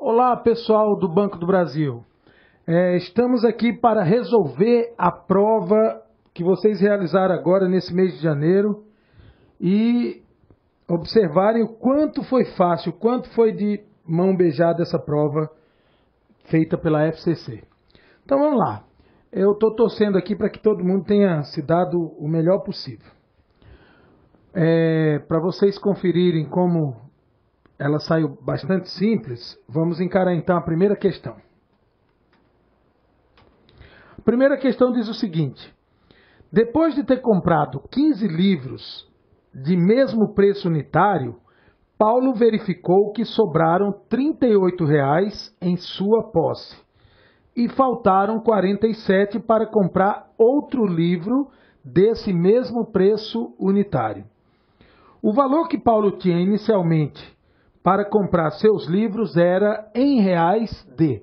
Olá, pessoal do Banco do Brasil. Estamos aqui para resolver a prova que vocês realizaram agora nesse mês de janeiro e observarem o quanto foi fácil, o quanto foi de mão beijada essa prova feita pela FCC. Então vamos lá. Eu estou torcendo aqui para que todo mundo tenha se dado o melhor possível. Para vocês conferirem como ela saiu bastante simples, vamos encarar então a primeira questão. A primeira questão diz o seguinte: depois de ter comprado 15 livros de mesmo preço unitário, Paulo verificou que sobraram R$ 38,00 em sua posse e faltaram 47 para comprar outro livro desse mesmo preço unitário. O valor que Paulo tinha inicialmente para comprar seus livros era em reais de...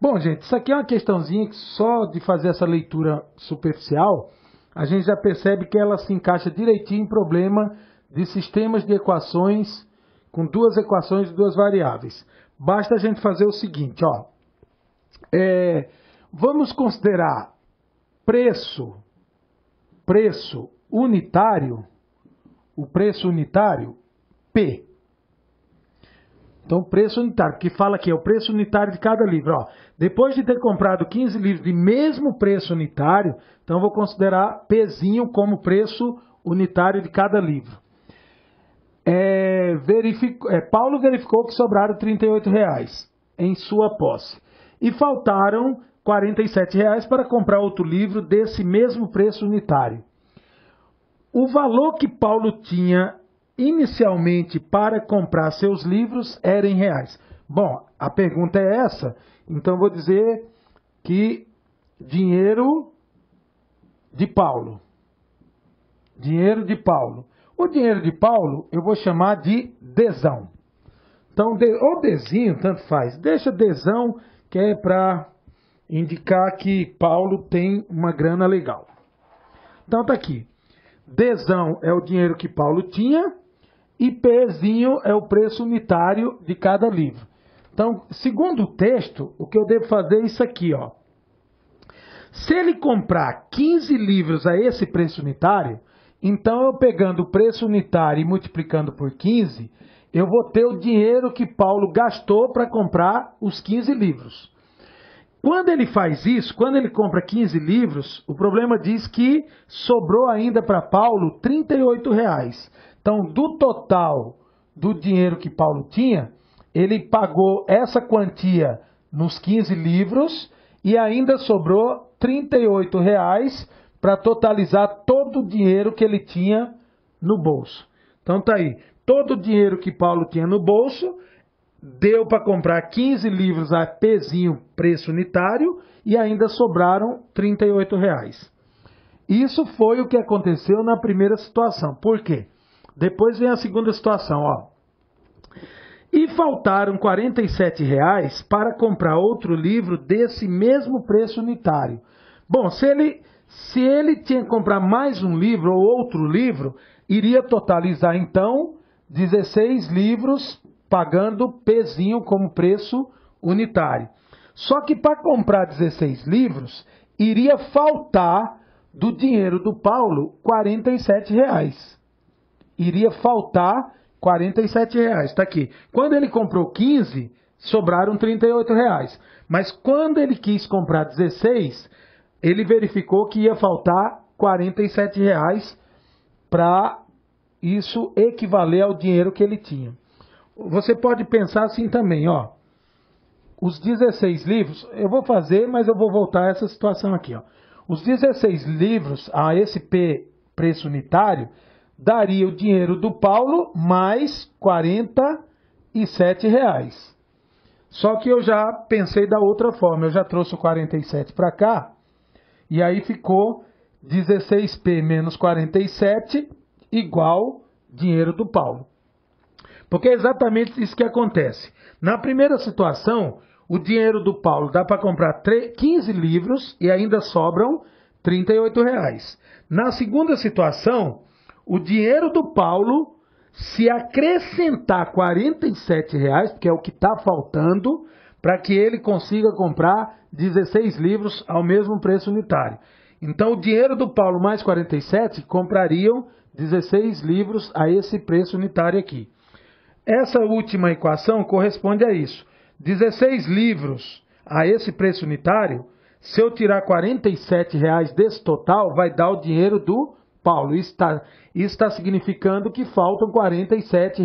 Bom, gente, isso aqui é uma questãozinha que só de fazer essa leitura superficial, a gente já percebe que ela se encaixa direitinho em problema de sistemas de equações com duas equações de duas variáveis. Basta a gente fazer o seguinte, ó. Vamos considerar preço unitário, o preço unitário, P. Então, preço unitário, que fala aqui, é o preço unitário de cada livro. Ó, depois de ter comprado 15 livros de mesmo preço unitário, então eu vou considerar Pzinho como preço unitário de cada livro. Paulo verificou que sobraram R$ 38,00 em sua posse. E faltaram R$ 47,00 para comprar outro livro desse mesmo preço unitário. O valor que Paulo tinha inicialmente para comprar seus livros era em reais. Bom, a pergunta é essa, então vou dizer que dinheiro de Paulo. Dinheiro de Paulo. O dinheiro de Paulo eu vou chamar de Dzão. Então, ou Dzinho, tanto faz. Deixa Dzão, que é para indicar que Paulo tem uma grana legal. Então tá aqui. Dzão é o dinheiro que Paulo tinha e Pzinho é o preço unitário de cada livro. Então, segundo o texto, o que eu devo fazer é isso aqui, ó. Se ele comprar 15 livros a esse preço unitário, então eu pegando o preço unitário e multiplicando por 15, eu vou ter o dinheiro que Paulo gastou para comprar os 15 livros. Quando ele faz isso, quando ele compra 15 livros, o problema diz que sobrou ainda para Paulo R$ 38,00. Então, do total do dinheiro que Paulo tinha, ele pagou essa quantia nos 15 livros e ainda sobrou R$ 38,00 para totalizar todo o dinheiro que ele tinha no bolso. Então tá aí, todo o dinheiro que Paulo tinha no bolso deu para comprar 15 livros a Pzinho preço unitário e ainda sobraram R$ 38,00. Isso foi o que aconteceu na primeira situação. Por quê? Depois vem a segunda situação, ó. E faltaram R$ 47,00 para comprar outro livro desse mesmo preço unitário. Bom, se ele tinha que comprar mais um livro ou outro livro, iria totalizar então 16 livros pagando Pzinho como preço unitário. Só que para comprar 16 livros, iria faltar do dinheiro do Paulo R$ 47,00. Iria faltar R$ 47,00. Está aqui. Quando ele comprou 15, sobraram R$ 38,00. Mas quando ele quis comprar 16, ele verificou que ia faltar R$ 47,00 para isso equivaler ao dinheiro que ele tinha. Você pode pensar assim também, ó. Os 16 livros, eu vou fazer, mas eu vou voltar a essa situação aqui, ó. Os 16 livros a esse preço unitário daria o dinheiro do Paulo mais R$ 47,00. Só que eu já pensei da outra forma, eu já trouxe o 47 para cá, e aí ficou 16P menos 47 igual dinheiro do Paulo. Porque é exatamente isso que acontece. Na primeira situação, o dinheiro do Paulo dá para comprar 15 livros e ainda sobram R$ 38,00. Na segunda situação, o dinheiro do Paulo se acrescentar R$ 47, que é o que está faltando, para que ele consiga comprar 16 livros ao mesmo preço unitário. Então, o dinheiro do Paulo mais 47 comprariam 16 livros a esse preço unitário aqui. Essa última equação corresponde a isso. 16 livros a esse preço unitário, se eu tirar R$ 47 desse total, vai dar o dinheiro do Paulo. Isso está significando que faltam R$ 47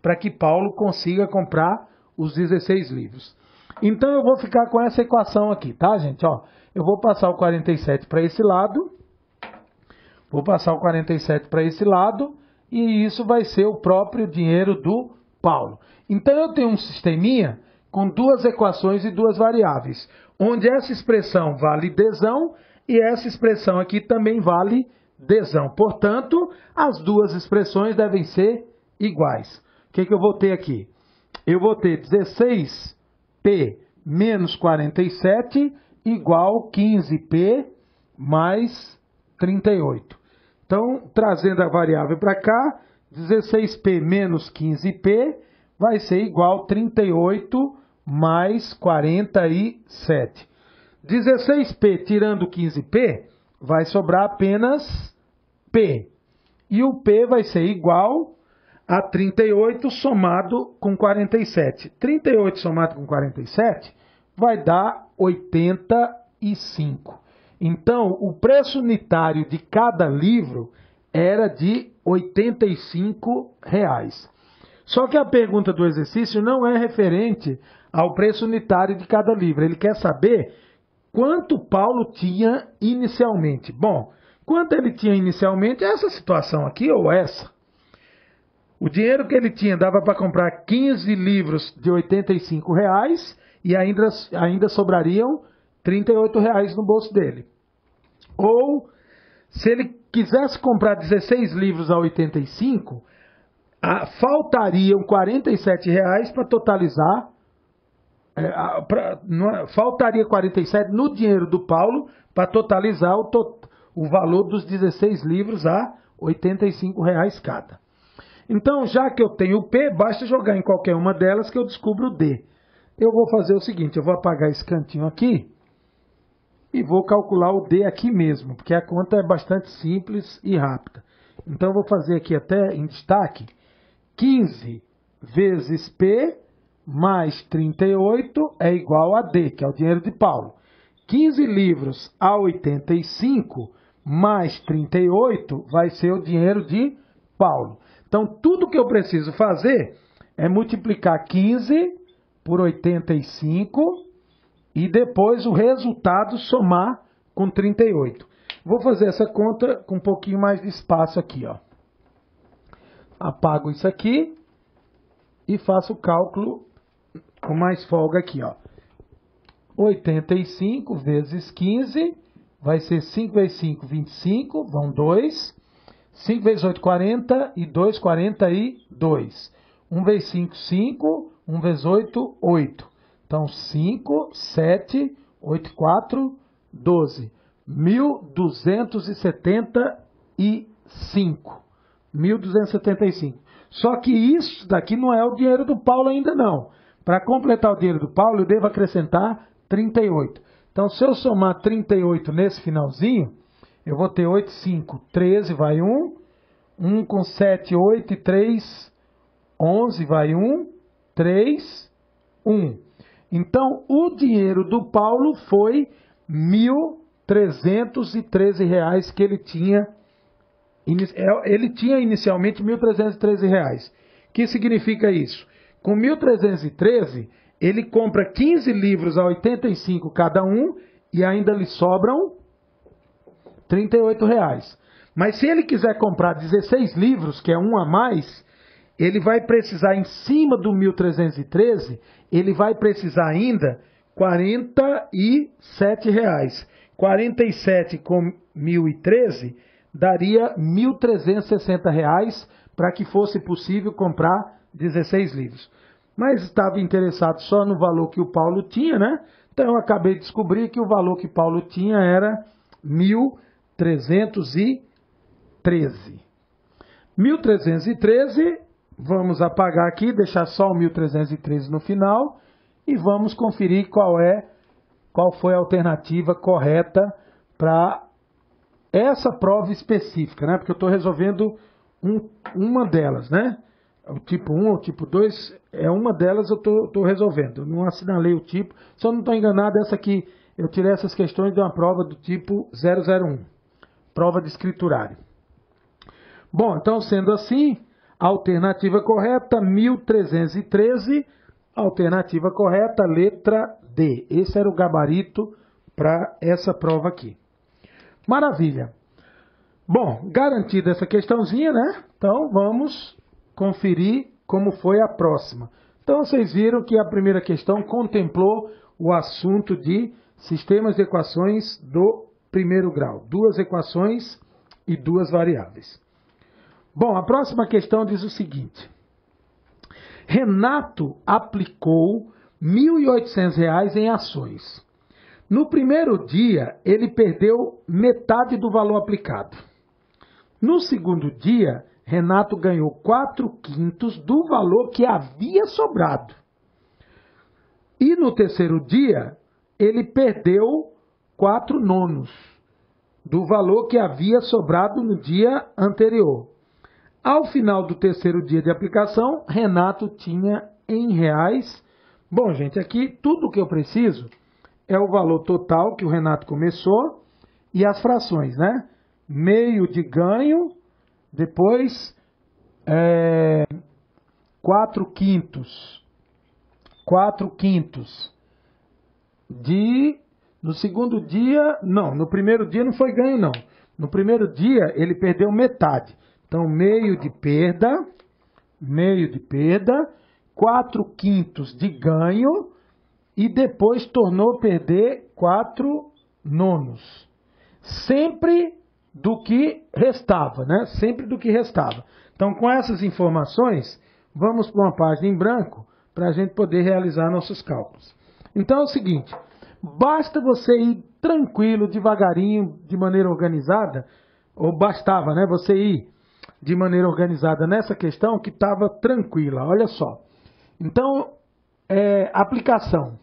para que Paulo consiga comprar os 16 livros. Então eu vou ficar com essa equação aqui, tá, gente? Ó, eu vou passar o 47 para esse lado. Vou passar o 47 para esse lado. E isso vai ser o próprio dinheiro do Paulo. Então eu tenho um sisteminha com duas equações e duas variáveis, onde essa expressão vale dezão e essa expressão aqui também vale dezão. Portanto, as duas expressões devem ser iguais. O que eu vou ter aqui? Eu vou ter 16p menos 47 igual 15p mais 38. Então, trazendo a variável para cá, 16p menos 15p vai ser igual a 38 mais 47. 16p tirando 15p vai sobrar apenas p. E o p vai ser igual a 38 somado com 47. 38 somado com 47 vai dar 85. Então, o preço unitário de cada livro era de R$ 85. Só que a pergunta do exercício não é referente ao preço unitário de cada livro. Ele quer saber quanto Paulo tinha inicialmente. Bom, quanto ele tinha inicialmente, essa situação aqui ou essa. O dinheiro que ele tinha dava para comprar 15 livros de R$ 85 e ainda sobrariam R$ 38 no bolso dele. Ou, se ele quisesse comprar 16 livros a 85, faltariam R$ 47 para totalizar, faltaria 47 no dinheiro do Paulo para totalizar o valor dos 16 livros a R$ 85 cada. Então, já que eu tenho o P, basta jogar em qualquer uma delas que eu descubro o D. Eu vou fazer o seguinte, eu vou apagar esse cantinho aqui e vou calcular o D aqui mesmo, porque a conta é bastante simples e rápida. Então, eu vou fazer aqui até em destaque, 15 vezes P mais 38 é igual a D, que é o dinheiro de Paulo. 15 livros a 85 mais 38 vai ser o dinheiro de Paulo. Então, tudo que eu preciso fazer é multiplicar 15 por 85 e depois o resultado somar com 38. Vou fazer essa conta com um pouquinho mais de espaço aqui, ó. Apago isso aqui e faço o cálculo com mais folga aqui, ó. 85 vezes 15 vai ser 5 vezes 5, 25, vão 2. 5 vezes 8, 40 e 2, 42. 1 vezes 5, 5. 1 vezes 8, 8. Então, 5, 7, 8, 4, 12. 1.275. 1.275. Só que isso daqui não é o dinheiro do Paulo ainda não. Para completar o dinheiro do Paulo, eu devo acrescentar 38. Então, se eu somar 38 nesse finalzinho, eu vou ter 8, 5, 13, vai 1. 1 com 7, 8 e 3, 11, vai 1. 3, 1. Então, o dinheiro do Paulo foi R$ 1.313 que ele tinha. Ele tinha inicialmente R$ 1.313. O que significa isso? Com 1.313, ele compra 15 livros a 85 cada um e ainda lhe sobram R$ 38. Mas se ele quiser comprar 16 livros, que é um a mais, ele vai precisar, em cima do 1.313, ele vai precisar ainda R$ 47. 47 com 1.013 daria R$ 1.360 para que fosse possível comprar 16 livros. Mas estava interessado só no valor que o Paulo tinha, né? Então eu acabei de descobrir que o valor que Paulo tinha era 1.313. 1.313, vamos apagar aqui, deixar só o 1.313 no final e vamos conferir qual foi a alternativa correta para essa prova específica, né? Porque eu estou resolvendo uma delas, né? O tipo 1, o tipo 2, é uma delas eu estou resolvendo. Eu não assinalei o tipo, se eu não estou enganado, essa aqui, eu tirei essas questões de uma prova do tipo 001, prova de escriturário. Bom, então sendo assim, alternativa correta, 1.313, alternativa correta, letra D. Esse era o gabarito para essa prova aqui. Maravilha. Bom, garantida essa questãozinha, né? Então vamos conferir como foi a próxima. Então vocês viram que a primeira questão contemplou o assunto de sistemas de equações do primeiro grau. 2 equações e 2 variáveis. Bom, a próxima questão diz o seguinte. Renato aplicou R$ 1.800 em ações. No primeiro dia, ele perdeu metade do valor aplicado. No segundo dia, Renato ganhou 4/5 do valor que havia sobrado. E no terceiro dia, ele perdeu 4/9 do valor que havia sobrado no dia anterior. Ao final do terceiro dia de aplicação, Renato tinha em reais. Bom, gente, aqui tudo o que eu preciso é o valor total que o Renato começou e as frações, né? Meio de ganho, depois 4/5 de... No segundo dia, não, no primeiro dia não foi ganho, não. No primeiro dia ele perdeu metade. Então, meio de perda, 4/5 de ganho e depois tornou perder 4/9. Sempre do que restava, né? Sempre do que restava. Então, com essas informações, vamos para uma página em branco para a gente poder realizar nossos cálculos. Então, é o seguinte, basta você ir tranquilo, devagarinho, de maneira organizada, ou bastava, né? Você ir de maneira organizada nessa questão que estava tranquila. Olha só. Então, aplicação.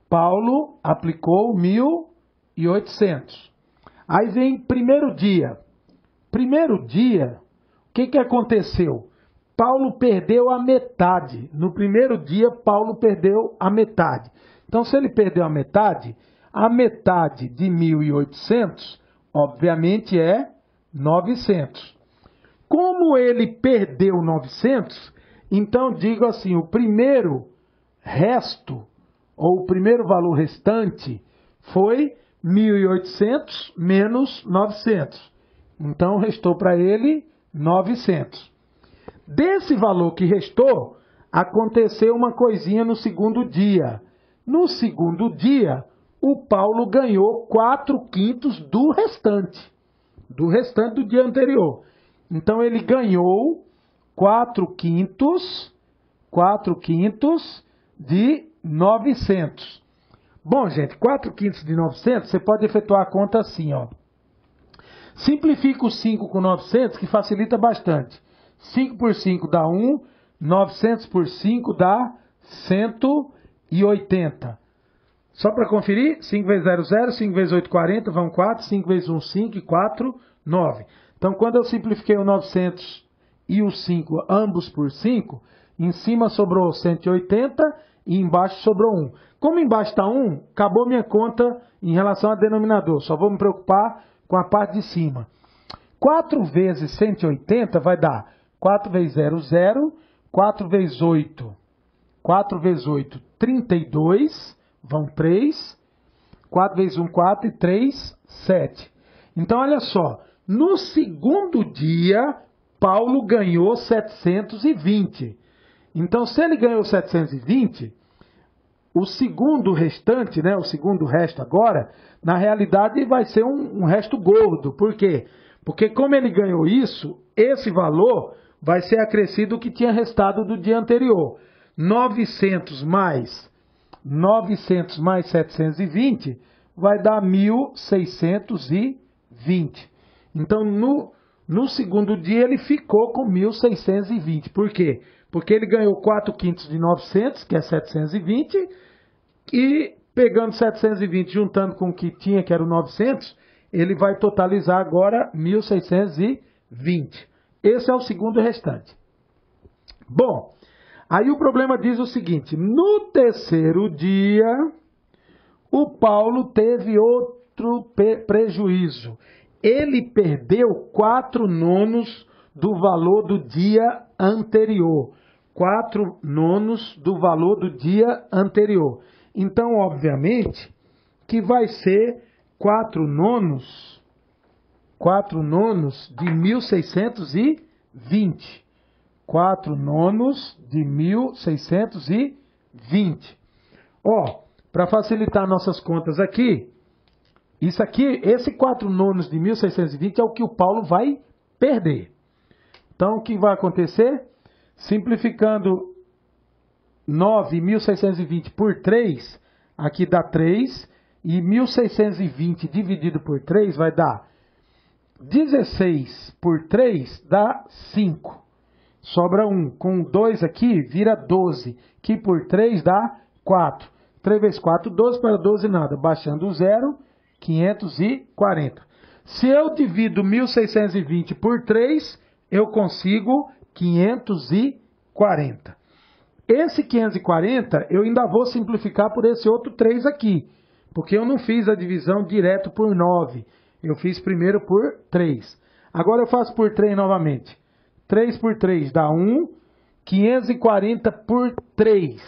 Paulo aplicou 1.800. Aí vem primeiro dia. Primeiro dia, o que aconteceu? Paulo perdeu a metade. No primeiro dia, Paulo perdeu a metade. Então, se ele perdeu a metade de 1.800, obviamente é 900. Como ele perdeu 900, então digo assim, o primeiro resto, ou o primeiro valor restante, foi 1.800 menos 900. Então restou para ele 900. Desse valor que restou, aconteceu uma coisinha no segundo dia. No segundo dia, o Paulo ganhou 4/5 do restante do dia anterior. Então, ele ganhou 4/5 de 900. Bom, gente, 4/5 de 900, você pode efetuar a conta assim, ó. Simplifica o 5 com 900, que facilita bastante. 5 por 5 dá 1, 900 por 5 dá 180. Só para conferir, 5 vezes 0, 0, 5 vezes 8, 40, vão 4, 5 vezes 1, 5 e 4, 9. Então, quando eu simplifiquei o 900 e o 5, ambos por 5, em cima sobrou 180 e embaixo sobrou 1. Como embaixo está 1, acabou minha conta em relação ao denominador. Só vou me preocupar com a parte de cima. 4 vezes 180 vai dar 4 vezes 0, 0, 4 vezes 8, 32, vão 3, 4 vezes 1, 4 e 3, 7. Então, olha só, no segundo dia, Paulo ganhou 720. Então, se ele ganhou 720, o segundo restante, né, o segundo resto agora, na realidade vai ser um resto gordo. Por quê? Porque como ele ganhou isso, esse valor vai ser acrescido o que tinha restado do dia anterior. 900 mais 720 vai dar 1.620. Então, no segundo dia, ele ficou com 1.620. Por quê? Porque ele ganhou 4/5 de 900, que é 720, e pegando 720, juntando com o que tinha, que era o 900, ele vai totalizar agora 1.620. Esse é o segundo restante. Bom, aí o problema diz o seguinte: no terceiro dia, o Paulo teve outro prejuízo. Ele perdeu 4/9 do valor do dia anterior. 4/9 do valor do dia anterior. Então, obviamente, que vai ser 4/9 de 1.620. 4/9 de 1.620. Ó, para facilitar nossas contas aqui, isso aqui, esse 4/9 de 1.620 é o que o Paulo vai perder. Então, o que vai acontecer? Simplificando 9.620 por 3, aqui dá 3, e 1.620 dividido por 3 vai dar 16 por 3 dá 5. Sobra 1. Com 2 aqui, vira 12, que por 3 dá 4. 3 vezes 4, 12, para 12 nada. Baixando o 0, 540. Se eu divido 1.620 por 3, eu consigo 540. Esse 540, eu ainda vou simplificar por esse outro 3 aqui, porque eu não fiz a divisão direto por 9. Eu fiz primeiro por 3. Agora eu faço por 3 novamente. 3 por 3 dá 1, 540 por 3.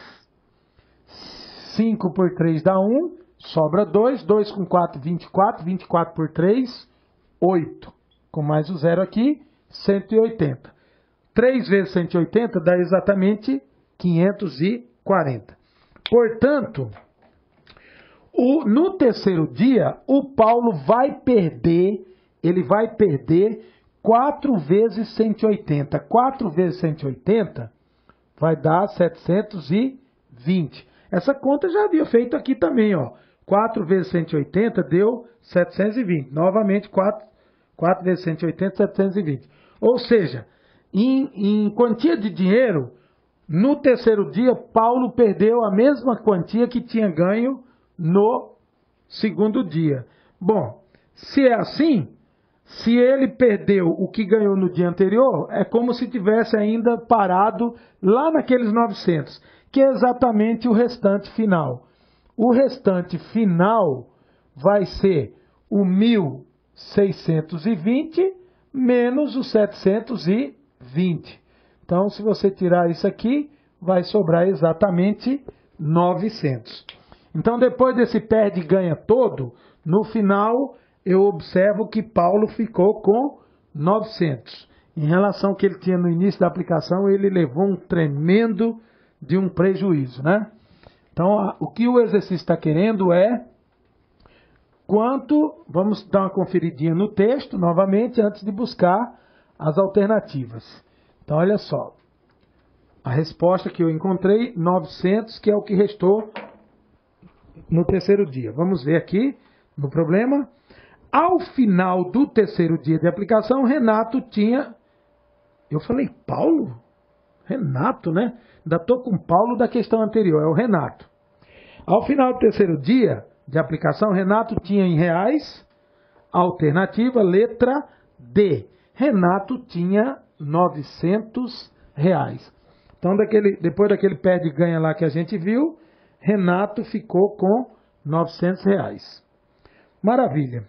5 por 3 dá 1, sobra 2, 2 com 4, 24, 24 por 3, 8. Com mais o 0 aqui, 180. 3 vezes 180 dá exatamente 540. Portanto, no terceiro dia, o Paulo vai perder, ele vai perder 4 vezes 180. 4 vezes 180 vai dar 720. Essa conta já havia feito aqui também, ó. 4 vezes 180 deu 720. Novamente, 4 vezes 180, 720. Ou seja, em quantia de dinheiro, no terceiro dia, Paulo perdeu a mesma quantia que tinha ganho no segundo dia. Bom, se é assim, se ele perdeu o que ganhou no dia anterior, é como se tivesse ainda parado lá naqueles 900, que é exatamente o restante final. O restante final vai ser o 1.620 menos o 720. Então, se você tirar isso aqui, vai sobrar exatamente 900. Então, depois desse perde e ganha todo, no final eu observo que Paulo ficou com 900. Em relação ao que ele tinha no início da aplicação, ele levou um tremendo de um prejuízo, né? Então, o que o exercício está querendo é quanto... Vamos dar uma conferidinha no texto, novamente, antes de buscar as alternativas. Então, olha só. A resposta que eu encontrei, 900, que é o que restou no terceiro dia. Vamos ver aqui no problema. Ao final do terceiro dia de aplicação, Renato tinha... Eu falei, Paulo? Renato, né? Ainda estou com Paulo da questão anterior, é o Renato. Ao final do terceiro dia de aplicação, Renato tinha em reais, alternativa, letra D. Renato tinha 900 reais. Então, depois daquele perde e ganha lá que a gente viu, Renato ficou com 900 reais. Maravilha.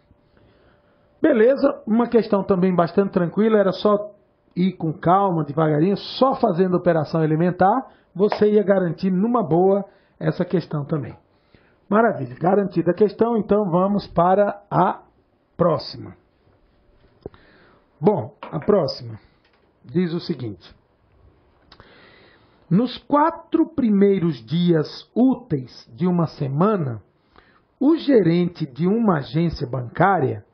Beleza, uma questão também bastante tranquila, era só ir com calma, devagarinho, só fazendo operação elementar, você ia garantir numa boa essa questão também. Maravilha, garantida a questão, então vamos para a próxima. Bom, a próxima diz o seguinte: nos 4 primeiros dias úteis de uma semana, o gerente de uma agência bancária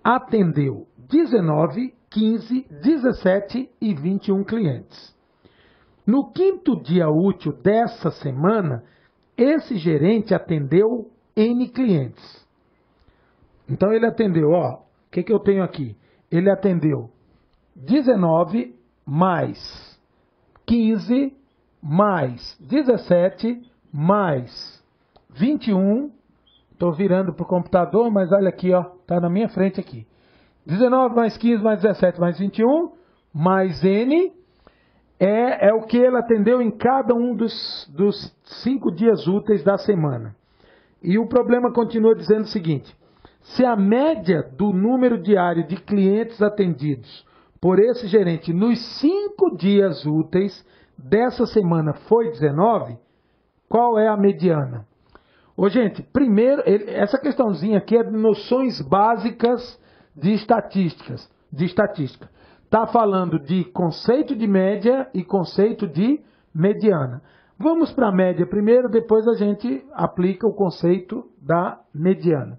atendeu 19, 15, 17 e 21 clientes. No 5º dia útil dessa semana, esse gerente atendeu N clientes. Então ele atendeu, O que eu tenho aqui? Ele atendeu 19 mais 15 mais 17 mais 21. Estou virando para o computador, mas olha aqui, ó, tá na minha frente aqui. 19 mais 15 mais 17 mais 21 mais N é o que ele atendeu em cada um dos 5 dias úteis da semana. E o problema continua dizendo o seguinte: se a média do número diário de clientes atendidos por esse gerente nos 5 dias úteis dessa semana foi 19, qual é a mediana? Ô, gente, primeiro, essa questãozinha aqui é de noções básicas de estatística. Está falando de conceito de média e conceito de mediana. Vamos para a média primeiro, depois a gente aplica o conceito da mediana.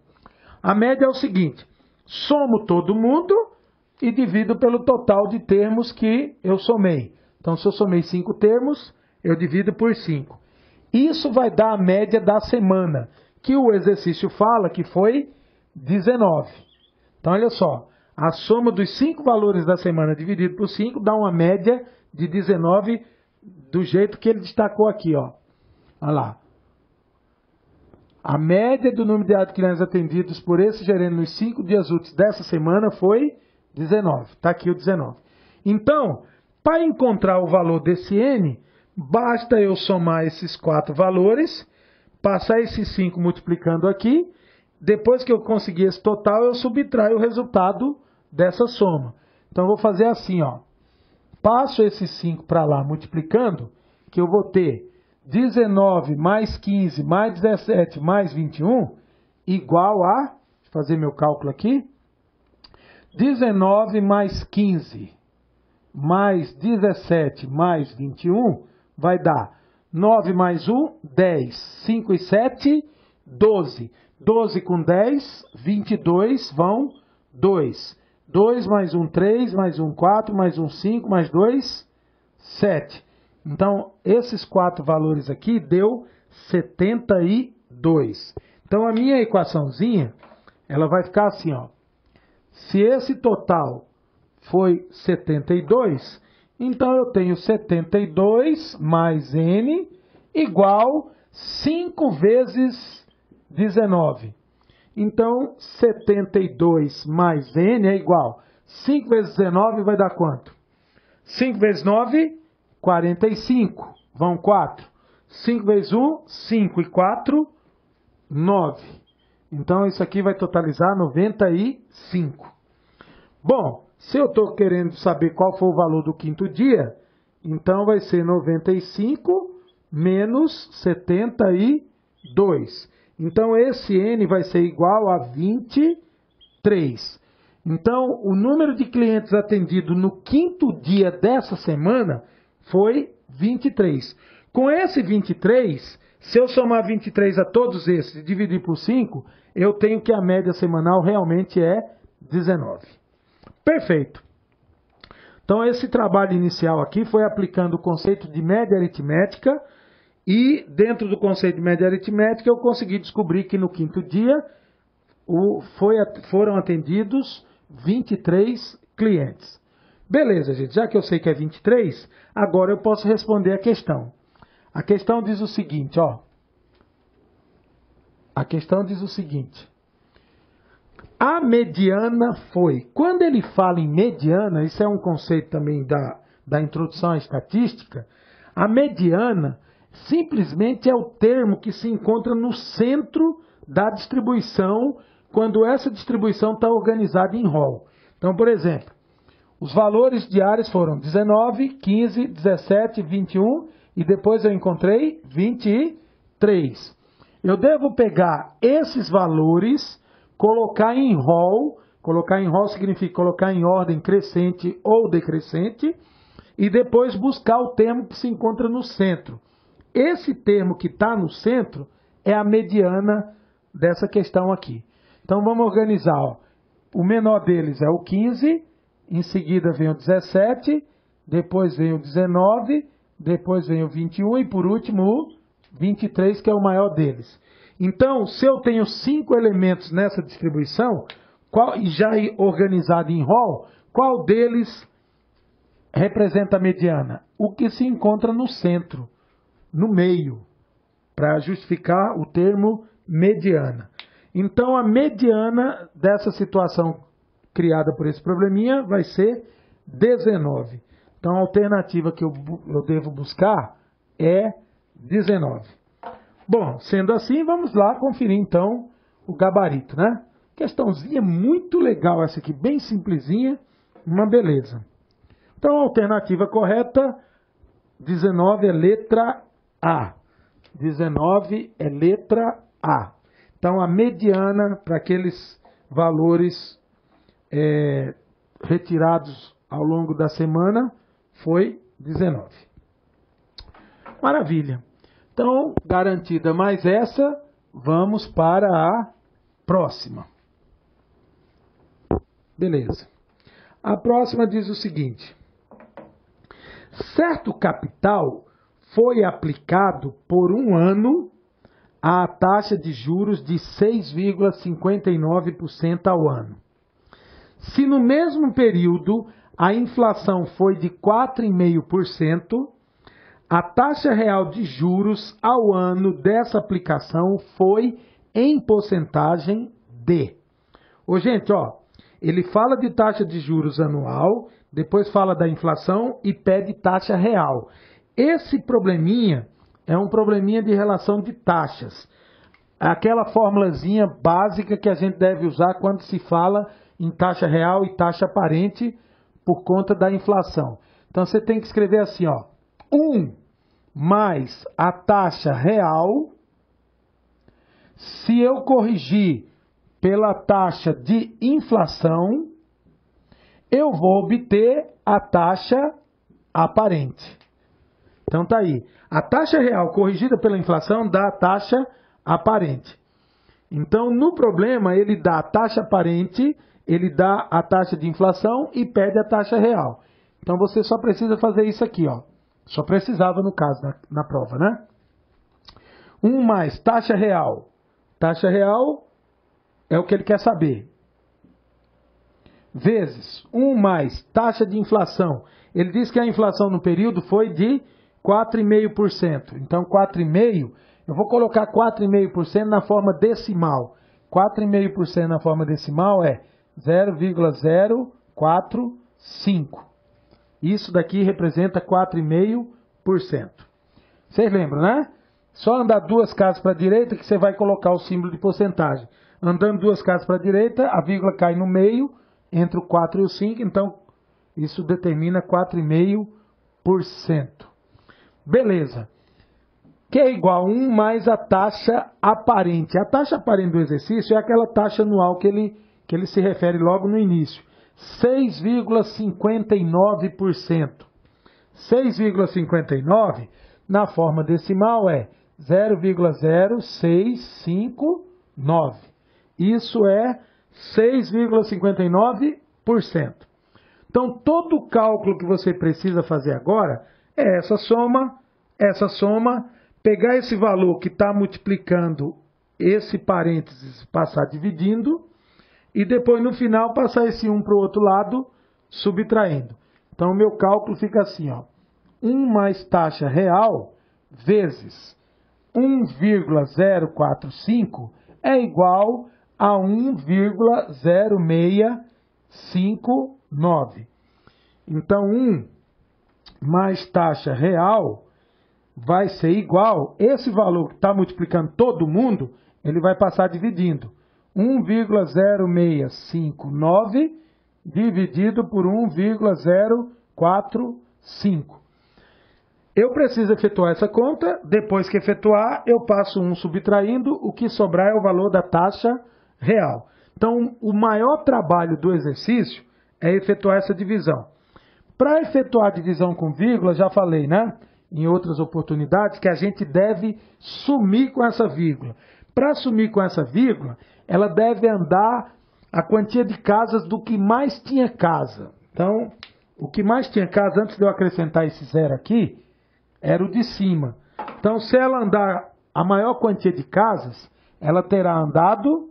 A média é o seguinte: somo todo mundo e divido pelo total de termos que eu somei. Então, se eu somei 5 termos, eu divido por 5. Isso vai dar a média da semana, que o exercício fala que foi 19. Então, olha só, a soma dos 5 valores da semana dividido por 5 dá uma média de 19, do jeito que ele destacou aqui, ó. Olha lá. A média do número de clientes atendidos por esse gerente nos 5 dias úteis dessa semana foi 19. Está aqui o 19. Então, para encontrar o valor desse N, basta eu somar esses 4 valores, passar esses 5 multiplicando aqui. Depois que eu conseguir esse total, eu subtraio o resultado dessa soma. Então, eu vou fazer assim, ó. Passo esses 5 para lá multiplicando, que eu vou ter 19 mais 15 mais 17 mais 21 igual a, deixa eu fazer meu cálculo aqui, 19 mais 15 mais 17 mais 21 vai dar 9 mais 1, 10, 5 e 7, 12. 12 com 10, 22 vão 2. 2 mais 1, 3, mais 1, 4, mais 1, 5, mais 2, 7. Então, esses 4 valores aqui deu 72. Então, a minha equaçãozinha, ela vai ficar assim, ó. Se esse total foi 72, então eu tenho 72 mais N igual 5 vezes 19. Então, 72 mais N é igual. 5 vezes 19 vai dar quanto? 5 vezes 9, 45. Vão 4. 5 vezes 1, 5 e 4, 9. Então, isso aqui vai totalizar 95. Bom, se eu estou querendo saber qual foi o valor do quinto dia, então vai ser 95 menos 72. Então, esse N vai ser igual a 23. Então, o número de clientes atendidos no quinto dia dessa semana foi 23. Com esse 23, se eu somar 23 a todos esses e dividir por 5, eu tenho que a média semanal realmente é 19. Perfeito. Então, esse trabalho inicial aqui foi aplicando o conceito de média aritmética. E dentro do conceito de média aritmética, eu consegui descobrir que no quinto dia foram atendidos 23 clientes. Beleza, gente, já que eu sei que é 23, agora eu posso responder a questão. A questão diz o seguinte, ó. A questão diz o seguinte. A mediana foi. Quando ele fala em mediana, isso é um conceito também da introdução à estatística, a mediana simplesmente é o termo que se encontra no centro da distribuição, quando essa distribuição está organizada em rol. Então, por exemplo, os valores diários foram 19, 15, 17, 21 e depois eu encontrei 23. Eu devo pegar esses valores, colocar em rol. Colocar em rol significa colocar em ordem crescente ou decrescente e depois buscar o termo que se encontra no centro. Esse termo que está no centro é a mediana dessa questão aqui. Então, vamos organizar. Ó. O menor deles é o 15, em seguida vem o 17, depois vem o 19, depois vem o 21 e, por último, o 23, que é o maior deles. Então, se eu tenho 5 elementos nessa distribuição, já organizado em rol, qual deles representa a mediana? O que se encontra no centro, no meio, para justificar o termo mediana. Então, a mediana dessa situação criada por esse probleminha vai ser 19. Então, a alternativa que eu devo buscar é 19. Bom, sendo assim, vamos lá conferir então o gabarito, né? Questãozinha muito legal essa aqui, bem simplesinha, uma beleza. Então, a alternativa correta, 19 é letra A. 19 é letra A. Então, a mediana para aqueles valores retirados ao longo da semana foi 19. Maravilha. Então, garantida mais essa, vamos para a próxima. Beleza. A próxima diz o seguinte: certo capital foi aplicado por um ano a taxa de juros de 6,59% ao ano. Se no mesmo período a inflação foi de 4,5%, a taxa real de juros ao ano dessa aplicação foi em porcentagem de. Ô, gente, ó, ele fala de taxa de juros anual, depois fala da inflação e pede taxa real. Esse probleminha é um probleminha de relação de taxas. Aquela formulazinha básica que a gente deve usar quando se fala em taxa real e taxa aparente por conta da inflação. Então, você tem que escrever assim, ó, 1 mais a taxa real, se eu corrigir pela taxa de inflação, eu vou obter a taxa aparente. Então tá aí. A taxa real corrigida pela inflação dá a taxa aparente. Então, no problema, ele dá a taxa aparente, ele dá a taxa de inflação e pede a taxa real. Então, você só precisa fazer isso aqui, ó. Só precisava, no caso, na prova, né? 1 mais taxa real. Taxa real é o que ele quer saber. Vezes 1 mais taxa de inflação. Ele diz que a inflação no período foi de 4,5%. Então, 4,5%, eu vou colocar 4,5% na forma decimal. 4,5% na forma decimal é 0,045. Isso daqui representa 4,5%. Vocês lembram, né? Só andar 2 casas para a direita que você vai colocar o símbolo de porcentagem. Andando 2 casas para a direita, a vírgula cai no meio, entre o 4 e o 5, então isso determina 4,5%. Beleza. Que é igual a 1 mais a taxa aparente. A taxa aparente do exercício é aquela taxa anual que ele se refere logo no início. 6,59%. 6,59% na forma decimal é 0,0659. Isso é 6,59%. Então, todo o cálculo que você precisa fazer agora é essa soma, pegar esse valor que está multiplicando esse parênteses, passar dividindo, e depois no final passar esse 1 para o outro lado, subtraindo. Então, o meu cálculo fica assim, ó, 1 mais taxa real vezes 1,045 é igual a 1,0659. Então, 1 mais taxa real vai ser igual, esse valor que está multiplicando todo mundo, ele vai passar dividindo. 1,0659 dividido por 1,045. Eu preciso efetuar essa conta, depois que efetuar, eu passo 1 subtraindo, o que sobrar é o valor da taxa real. Então, o maior trabalho do exercício é efetuar essa divisão. Para efetuar a divisão com vírgula, já falei, né? Em outras oportunidades, que a gente deve sumir com essa vírgula. Para sumir com essa vírgula, ela deve andar a quantia de casas do que mais tinha casa. Então, o que mais tinha casa, antes de eu acrescentar esse zero aqui, era o de cima. Então, se ela andar a maior quantia de casas, ela terá andado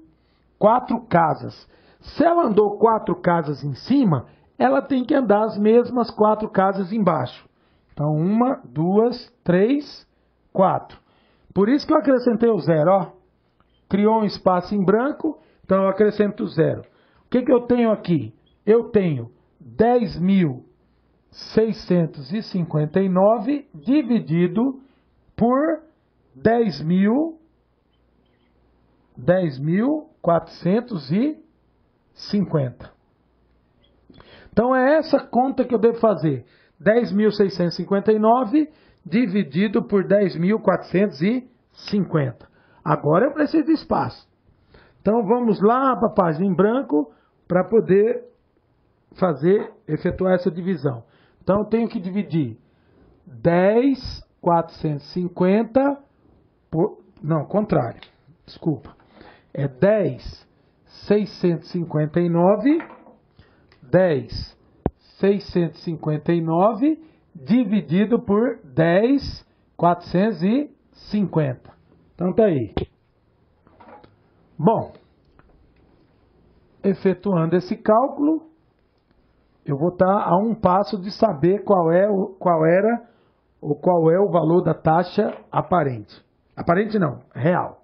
4 casas. Se ela andou 4 casas em cima, ela tem que andar as mesmas 4 casas embaixo. Então, 1, 2, 3, 4. Por isso que eu acrescentei o 0, ó. Criou um espaço em branco, então eu acrescento 0. O que eu tenho aqui? Eu tenho 10.659 dividido por 10.450. Então é essa conta que eu devo fazer. 10.659 dividido por 10.450. Agora eu preciso de espaço. Então vamos lá para a página em branco para poder efetuar essa divisão. Então eu tenho que dividir 10.450 por... Não, contrário. Desculpa. É 10.659 dividido por 10.450. Então tá aí. Bom, efetuando esse cálculo, eu vou estar a um passo de saber qual é o valor da taxa aparente. Aparente não, real.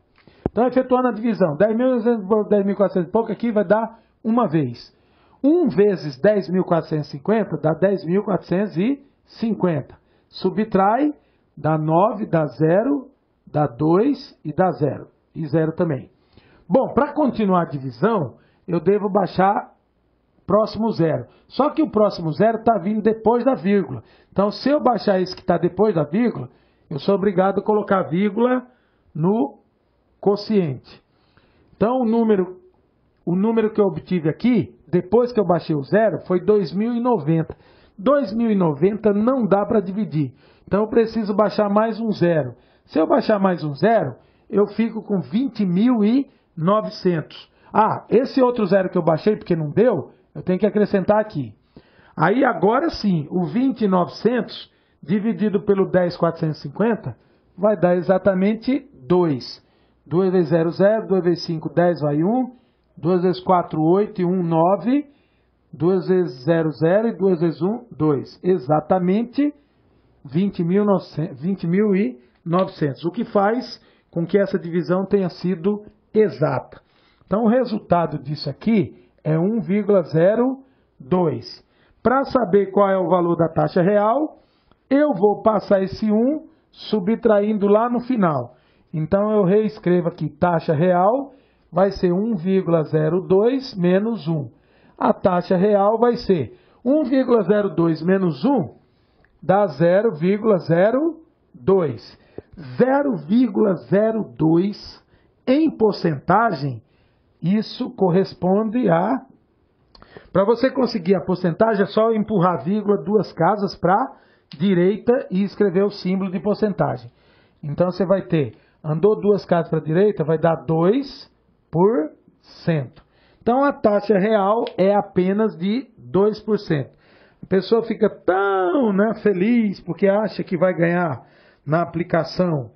Então, efetuando a divisão, 10.200 por 10.400 e pouco, aqui vai dar uma vez. 1 vezes 10.450 dá 10.450. Subtrai, dá 9, dá 0, dá 2 e dá 0. E 0 também. Bom, para continuar a divisão, eu devo baixar próximo zero. Só que o próximo zero está vindo depois da vírgula. Então, se eu baixar esse que está depois da vírgula, eu sou obrigado a colocar vírgula no quociente. Então, o número que eu obtive aqui, depois que eu baixei o zero, foi 2.090. 2.090 não dá para dividir. Então, eu preciso baixar mais um zero. Se eu baixar mais um zero, eu fico com 20.900. Ah, esse outro zero que eu baixei porque não deu, eu tenho que acrescentar aqui. Aí, agora sim, o 20.900 dividido pelo 10.450 vai dar exatamente 2. 2 vezes 0, 0. 2 vezes 5, 10, vai 1. 2 vezes 4, 8 e 1, 9. 2 vezes 0, 0 e 2 vezes 1, 2. Exatamente 20.900. O que faz com que essa divisão tenha sido exata. Então, o resultado disso aqui é 1,02. Para saber qual é o valor da taxa real, eu vou passar esse 1 subtraindo lá no final. Então, eu reescrevo aqui, taxa real vai ser 1,02 menos 1. A taxa real vai ser 1,02 menos 1 dá 0,02. 0,02 em porcentagem, isso corresponde a... Para você conseguir a porcentagem, é só empurrar a vírgula 2 casas para a direita e escrever o símbolo de porcentagem. Então, você vai ter, andou 2 casas para a direita, vai dar 2%. Então, a taxa real é apenas de 2%. A pessoa fica tão feliz porque acha que vai ganhar na aplicação.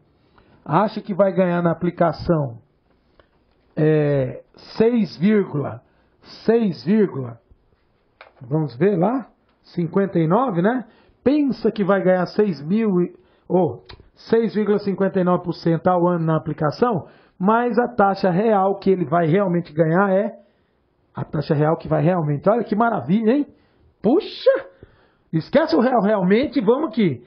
Acha que vai ganhar na aplicação 6, vamos ver lá, 59, né? Pensa que vai ganhar 6,59% ao ano na aplicação, mas a taxa real que ele vai realmente ganhar é a taxa real que vai realmente. Olha que maravilha, hein? Puxa! Esquece o real realmente, vamos aqui.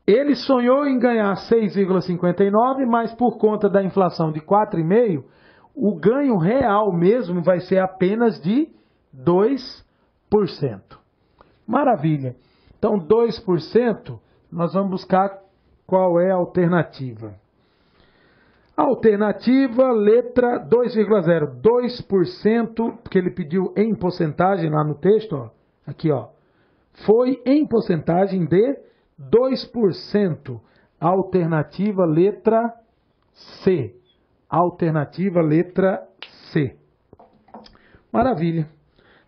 Ele sonhou em ganhar 6,59, mas por conta da inflação de 4,5%, o ganho real mesmo vai ser apenas de 2%. Maravilha. Então, 2%, nós vamos buscar qual é a alternativa. A alternativa, letra 2,0. 2%, porque ele pediu em porcentagem lá no texto, ó, aqui, ó. Foi em porcentagem de 2%. Alternativa, letra C. Alternativa, letra C. Maravilha.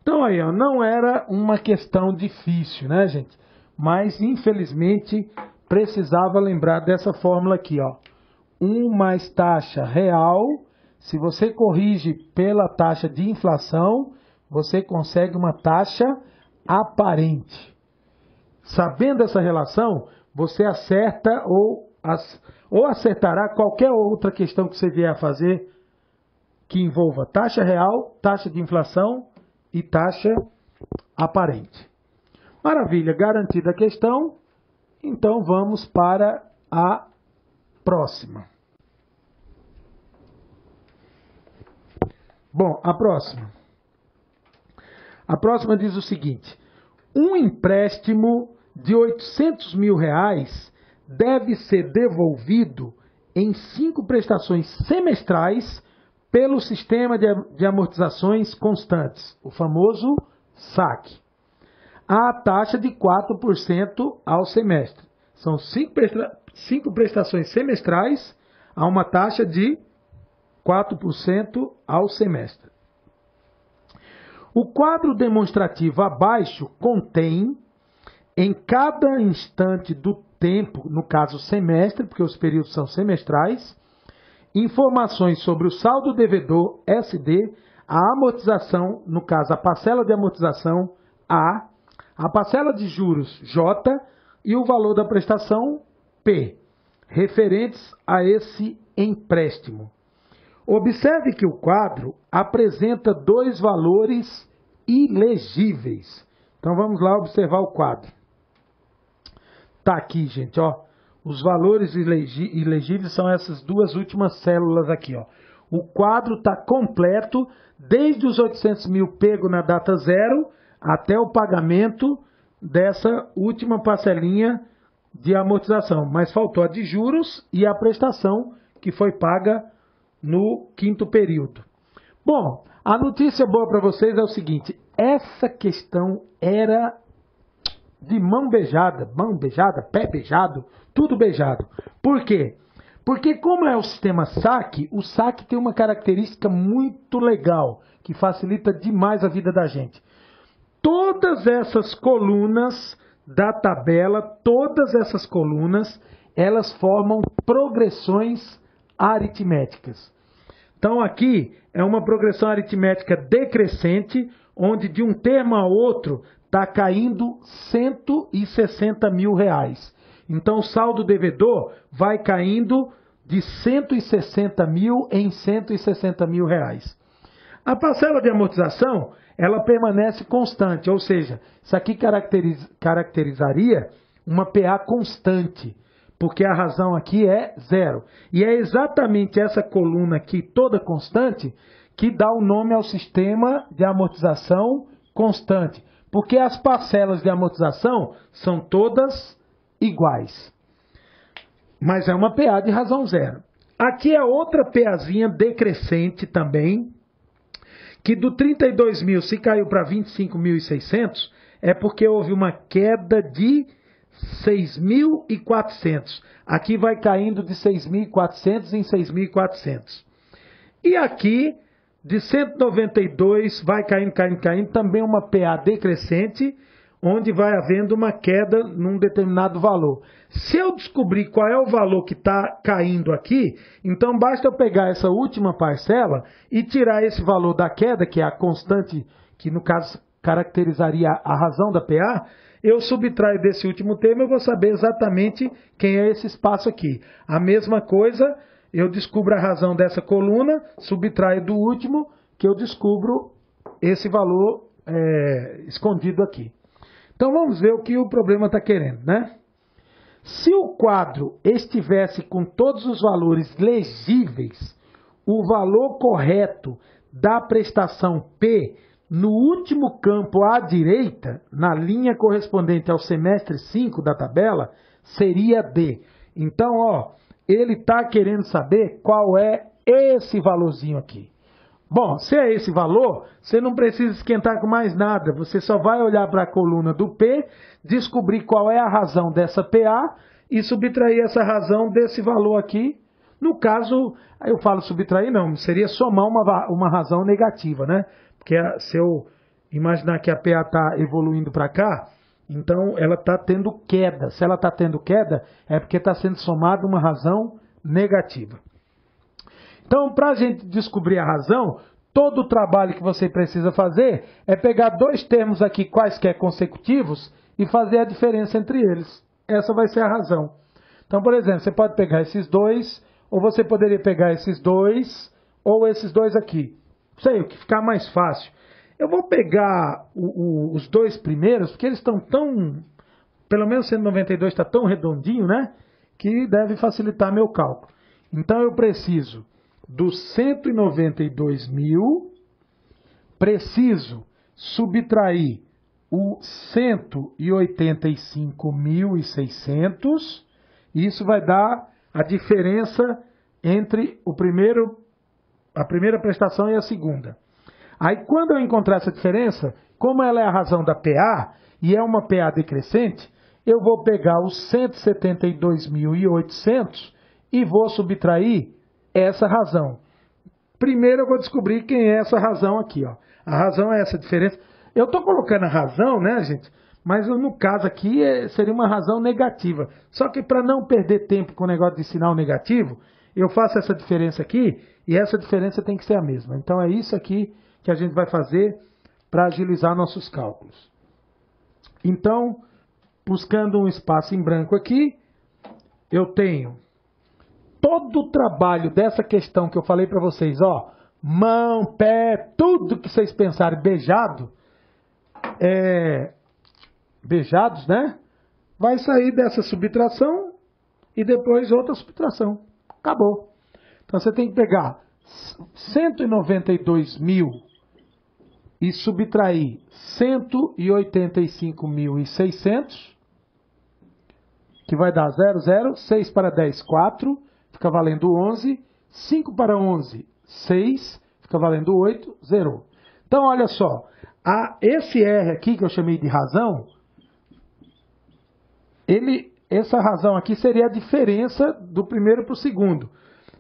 Então aí, ó, não era uma questão difícil, né, gente? Mas, infelizmente, precisava lembrar dessa fórmula aqui, ó. 1 mais taxa real, se você corrige pela taxa de inflação, você consegue uma taxa aparente. Sabendo essa relação, você acerta ou acertará qualquer outra questão que você vier a fazer que envolva taxa real, taxa de inflação e taxa aparente. Maravilha, garantida a questão. Então vamos para a próxima. Bom, a próxima. A próxima diz o seguinte: um empréstimo de R$800 mil deve ser devolvido em 5 prestações semestrais pelo sistema de amortizações constantes, o famoso SAC, à taxa de 4% ao semestre. São 5 prestações semestrais a uma taxa de 4% ao semestre. O quadro demonstrativo abaixo contém, em cada instante do tempo, no caso semestre, porque os períodos são semestrais, informações sobre o saldo devedor SD, a amortização, no caso a parcela de amortização a parcela de juros J e o valor da prestação P, referentes a esse empréstimo. Observe que o quadro apresenta 2 valores ilegíveis. Então vamos lá observar o quadro. Tá aqui, gente, ó. Os valores ilegíveis são essas 2 últimas células aqui, ó. O quadro está completo, desde os 800 mil pego na data zero até o pagamento dessa última parcelinha de amortização. Mas faltou a de juros e a prestação que foi paga no 5º período. Bom, a notícia boa para vocês é o seguinte: essa questão era de mão beijada, pé beijado, tudo beijado. Por quê? Porque como é o sistema SAC, o SAC tem uma característica muito legal, que facilita demais a vida da gente. Todas essas colunas da tabela, elas formam progressões aritméticas. Então aqui é uma progressão aritmética decrescente, onde de um termo a outro está caindo R$160 mil. Então o saldo devedor vai caindo de 160 mil em 160 mil reais. A parcela de amortização, ela permanece constante, ou seja, isso aqui caracterizaria uma PA constante, porque a razão aqui é 0. E é exatamente essa coluna aqui, toda constante, que dá o nome ao sistema de amortização constante, porque as parcelas de amortização são todas iguais. Mas é uma PA de razão 0. Aqui é outra PAzinha decrescente também, que do 32 mil se caiu para 25.600, é porque houve uma queda de 6.400. Aqui vai caindo de 6.400 em 6.400. E aqui, de 192, vai caindo, também uma PA decrescente, onde vai havendo uma queda num determinado valor. Se eu descobrir qual é o valor que está caindo aqui, então basta eu pegar essa última parcela e tirar esse valor da queda, que é a constante, que no caso caracterizaria a razão da PA, eu subtraio desse último termo, eu vou saber exatamente quem é esse espaço aqui. A mesma coisa, eu descubro a razão dessa coluna, subtraio do último, que eu descubro esse valor escondido aqui. Então vamos ver o que o problema está querendo, né? Se o quadro estivesse com todos os valores legíveis, o valor correto da prestação P no último campo à direita, na linha correspondente ao semestre 5 da tabela, seria D. Então, ó, ele está querendo saber qual é esse valorzinho aqui. Bom, se é esse valor, você não precisa esquentar com mais nada. Você só vai olhar para a coluna do P, descobrir qual é a razão dessa PA e subtrair essa razão desse valor aqui. No caso, eu falo subtrair não, seria somar uma razão negativa, né? Porque se eu imaginar que a PA está evoluindo para cá, então ela está tendo queda. Se ela está tendo queda, é porque está sendo somada uma razão negativa. Então, para a gente descobrir a razão, todo o trabalho que você precisa fazer é pegar dois termos aqui quaisquer consecutivos e fazer a diferença entre eles. Essa vai ser a razão. Então, por exemplo, você pode pegar esses dois, ou você poderia pegar esses dois, ou esses dois aqui. Não sei, o que ficar mais fácil. Eu vou pegar os dois primeiros, porque eles estão tão... Pelo menos 192 está tão redondinho, né? Que deve facilitar meu cálculo. Então, eu preciso dos 192 mil, preciso subtrair o 185.600, e isso vai dar a diferença entre a primeira prestação e a segunda. Aí, quando eu encontrar essa diferença, como ela é a razão da PA, e é uma PA decrescente, eu vou pegar os 172.800 e vou subtrair essa razão. Primeiro eu vou descobrir quem é essa razão aqui, ó. A razão é essa diferença. Eu estou colocando a razão, né, gente? Mas no caso aqui seria uma razão negativa. Só que para não perder tempo com o negócio de sinal negativo, eu faço essa diferença aqui e essa diferença tem que ser a mesma. Então é isso aqui que a gente vai fazer para agilizar nossos cálculos. Então, buscando um espaço em branco aqui, eu tenho todo o trabalho dessa questão que eu falei para vocês, ó, mão, pé, tudo que vocês pensarem beijado, beijados, né? Vai sair dessa subtração e depois outra subtração. Acabou. Então você tem que pegar 192 mil e subtrair 185.600, que vai dar 0, 6 para 10, 4, fica valendo 11, 5 para 11, 6, fica valendo 8, 0. Então, olha só, esse R aqui, que eu chamei de razão, essa razão aqui seria a diferença do primeiro para o segundo.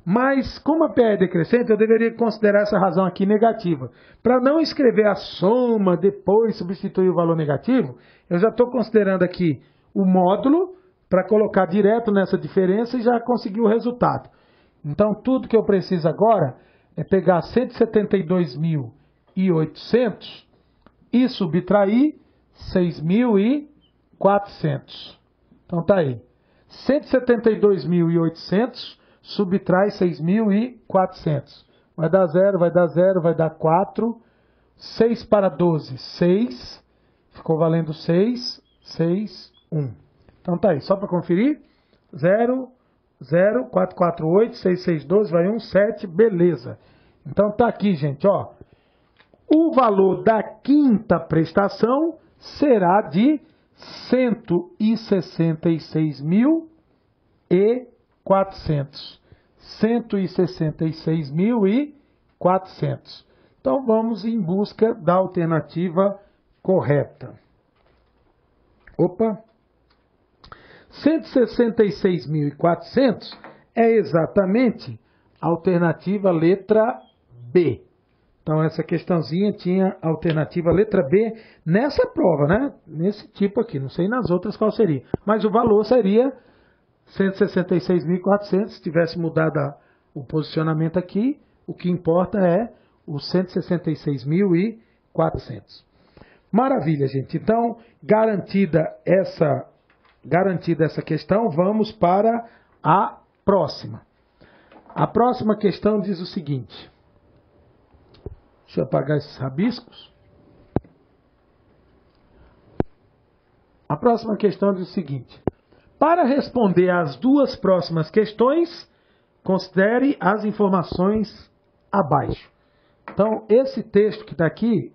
Mas, como a PA é decrescente, eu deveria considerar essa razão aqui negativa. Para não escrever a soma, depois substituir o valor negativo, eu já estou considerando aqui o módulo, para colocar direto nessa diferença e já conseguir o resultado. Então, tudo que eu preciso agora é pegar 172.800 e subtrair 6.400. Então, tá aí. 172.800 subtrai 6.400. Vai dar 0, vai dar 0, vai dar 4. 6 para 12, 6. Ficou valendo 6, 6, 1. Então tá aí, só para conferir, 0, 0, 4, 4, 8, 6, 6, 12, vai 1, 7, beleza. Então tá aqui, gente, ó. O valor da quinta prestação será de 166.400. 166.400. Então vamos em busca da alternativa correta. Opa! 166.400 é exatamente a alternativa letra B. Então, essa questãozinha tinha a alternativa letra B nessa prova, né? Nesse tipo aqui, não sei nas outras qual seria. Mas o valor seria 166.400. Se tivesse mudado o posicionamento aqui, o que importa é os 166.400. Maravilha, gente. Então, garantida essa questão, vamos para a próxima. A próxima questão diz o seguinte. Deixa eu apagar esses rabiscos. A próxima questão diz o seguinte. Para responder às duas próximas questões, considere as informações abaixo. Então, esse texto que está aqui,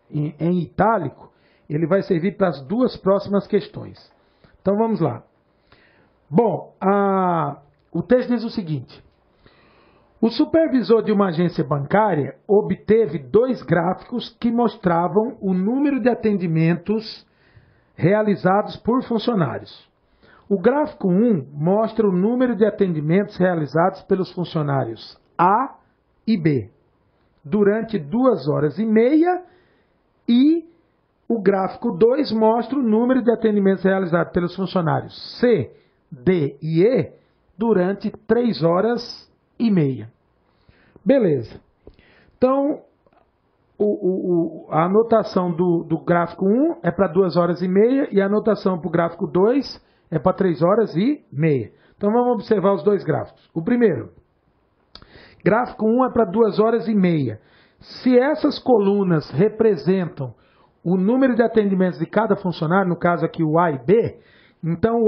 em itálico, ele vai servir para as duas próximas questões. Então, vamos lá. Bom, o texto diz o seguinte. O supervisor de uma agência bancária obteve dois gráficos que mostravam o número de atendimentos realizados por funcionários. O gráfico 1 mostra o número de atendimentos realizados pelos funcionários A e B durante 2 horas e meia, e o gráfico 2 mostra o número de atendimentos realizados pelos funcionários C, D e E durante 3 horas e meia. Beleza. Então, a anotação do gráfico 1 é para 2 horas e meia e a anotação para o gráfico 2 é para 3 horas e meia. Então, vamos observar os dois gráficos. O primeiro, gráfico 1 é para 2 horas e meia. Se essas colunas representam o número de atendimentos de cada funcionário, no caso aqui o A e B, então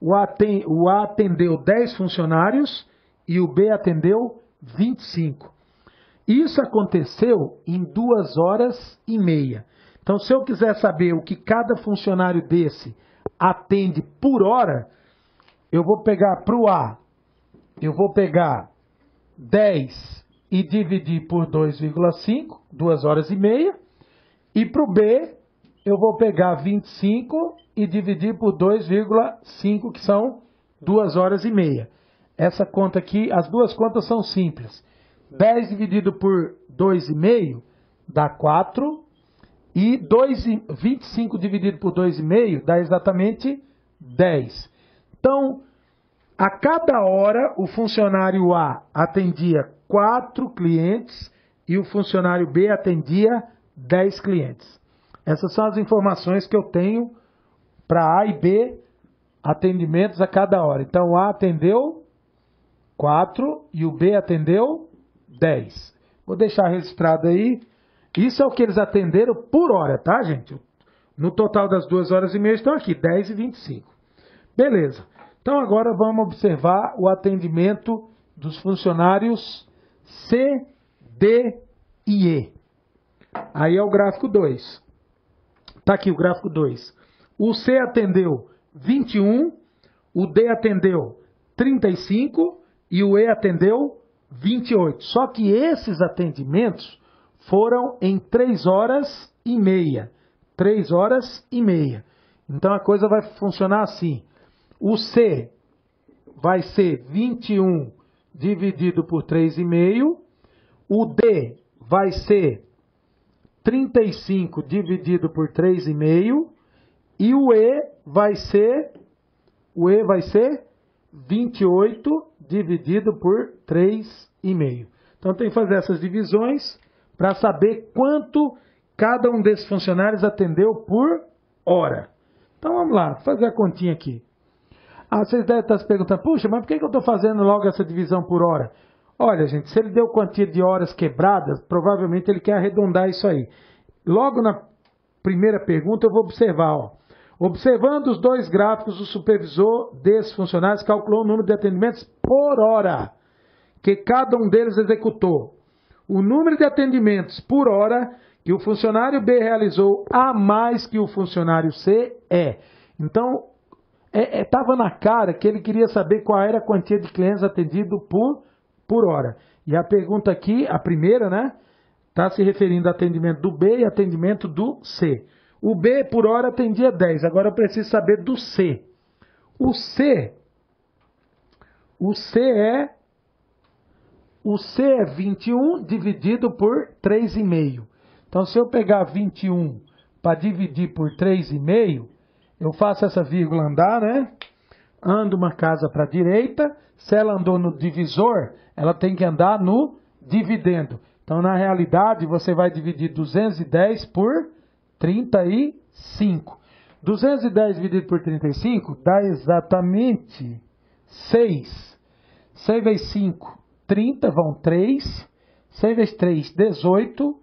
o A atendeu 10 funcionários e o B atendeu 25. Isso aconteceu em 2 horas e meia. Então, se eu quiser saber o que cada funcionário desse atende por hora, eu vou pegar para o A, eu vou pegar 10 e dividir por 2,5, 2 horas e meia. E para o B, eu vou pegar 25 e dividir por 2,5, que são 2 horas e meia. Essa conta aqui, as duas contas são simples. 10 dividido por 2,5 dá 4. E 25 dividido por 2,5 dá exatamente 10. Então, a cada hora, o funcionário A atendia 4 clientes e o funcionário B atendia 10 clientes. Essas são as informações que eu tenho para A e B atendimentos a cada hora. Então, o A atendeu 4 e o B atendeu 10. Vou deixar registrado aí. Isso é o que eles atenderam por hora, tá, gente? No total das 2 horas e meia estão aqui, 10 e 25. Beleza. Então, agora vamos observar o atendimento dos funcionários C, D e E. Aí é o gráfico 2. Está aqui o gráfico 2. O C atendeu 21, o D atendeu 35 e o E atendeu 28. Só que esses atendimentos foram em 3 horas e meia. 3 horas e meia. Então a coisa vai funcionar assim. O C vai ser 21 dividido por 3,5. O D vai ser 35 dividido por 3,5. E o E vai ser 28 dividido por 3,5. Então tem que fazer essas divisões para saber quanto cada um desses funcionários atendeu por hora. Então vamos lá, fazer a continha aqui. Vocês devem estar se perguntando, puxa, mas por que eu estou fazendo logo essa divisão por hora? Olha, gente, se ele deu quantia de horas quebradas, provavelmente ele quer arredondar isso aí. Logo na primeira pergunta eu vou observar, ó. Observando os dois gráficos, o supervisor desses funcionários calculou o número de atendimentos por hora que cada um deles executou. O número de atendimentos por hora que o funcionário B realizou a mais que o funcionário C é. Então, estava na cara que ele queria saber qual era a quantia de clientes atendido por hora. E a pergunta aqui, a primeira, né? Está se referindo ao atendimento do B e atendimento do C. O B por hora atendia 10. Agora eu preciso saber do C. O C é 21 dividido por 3,5. Então, se eu pegar 21 para dividir por 3,5, eu faço essa vírgula andar, né? Ando uma casa para a direita. Se ela andou no divisor, ela tem que andar no dividendo. Então, na realidade, você vai dividir 210 por 35. 210 dividido por 35 dá exatamente 6. 6 vezes 5, 30, vão 3. 6 vezes 3, 18.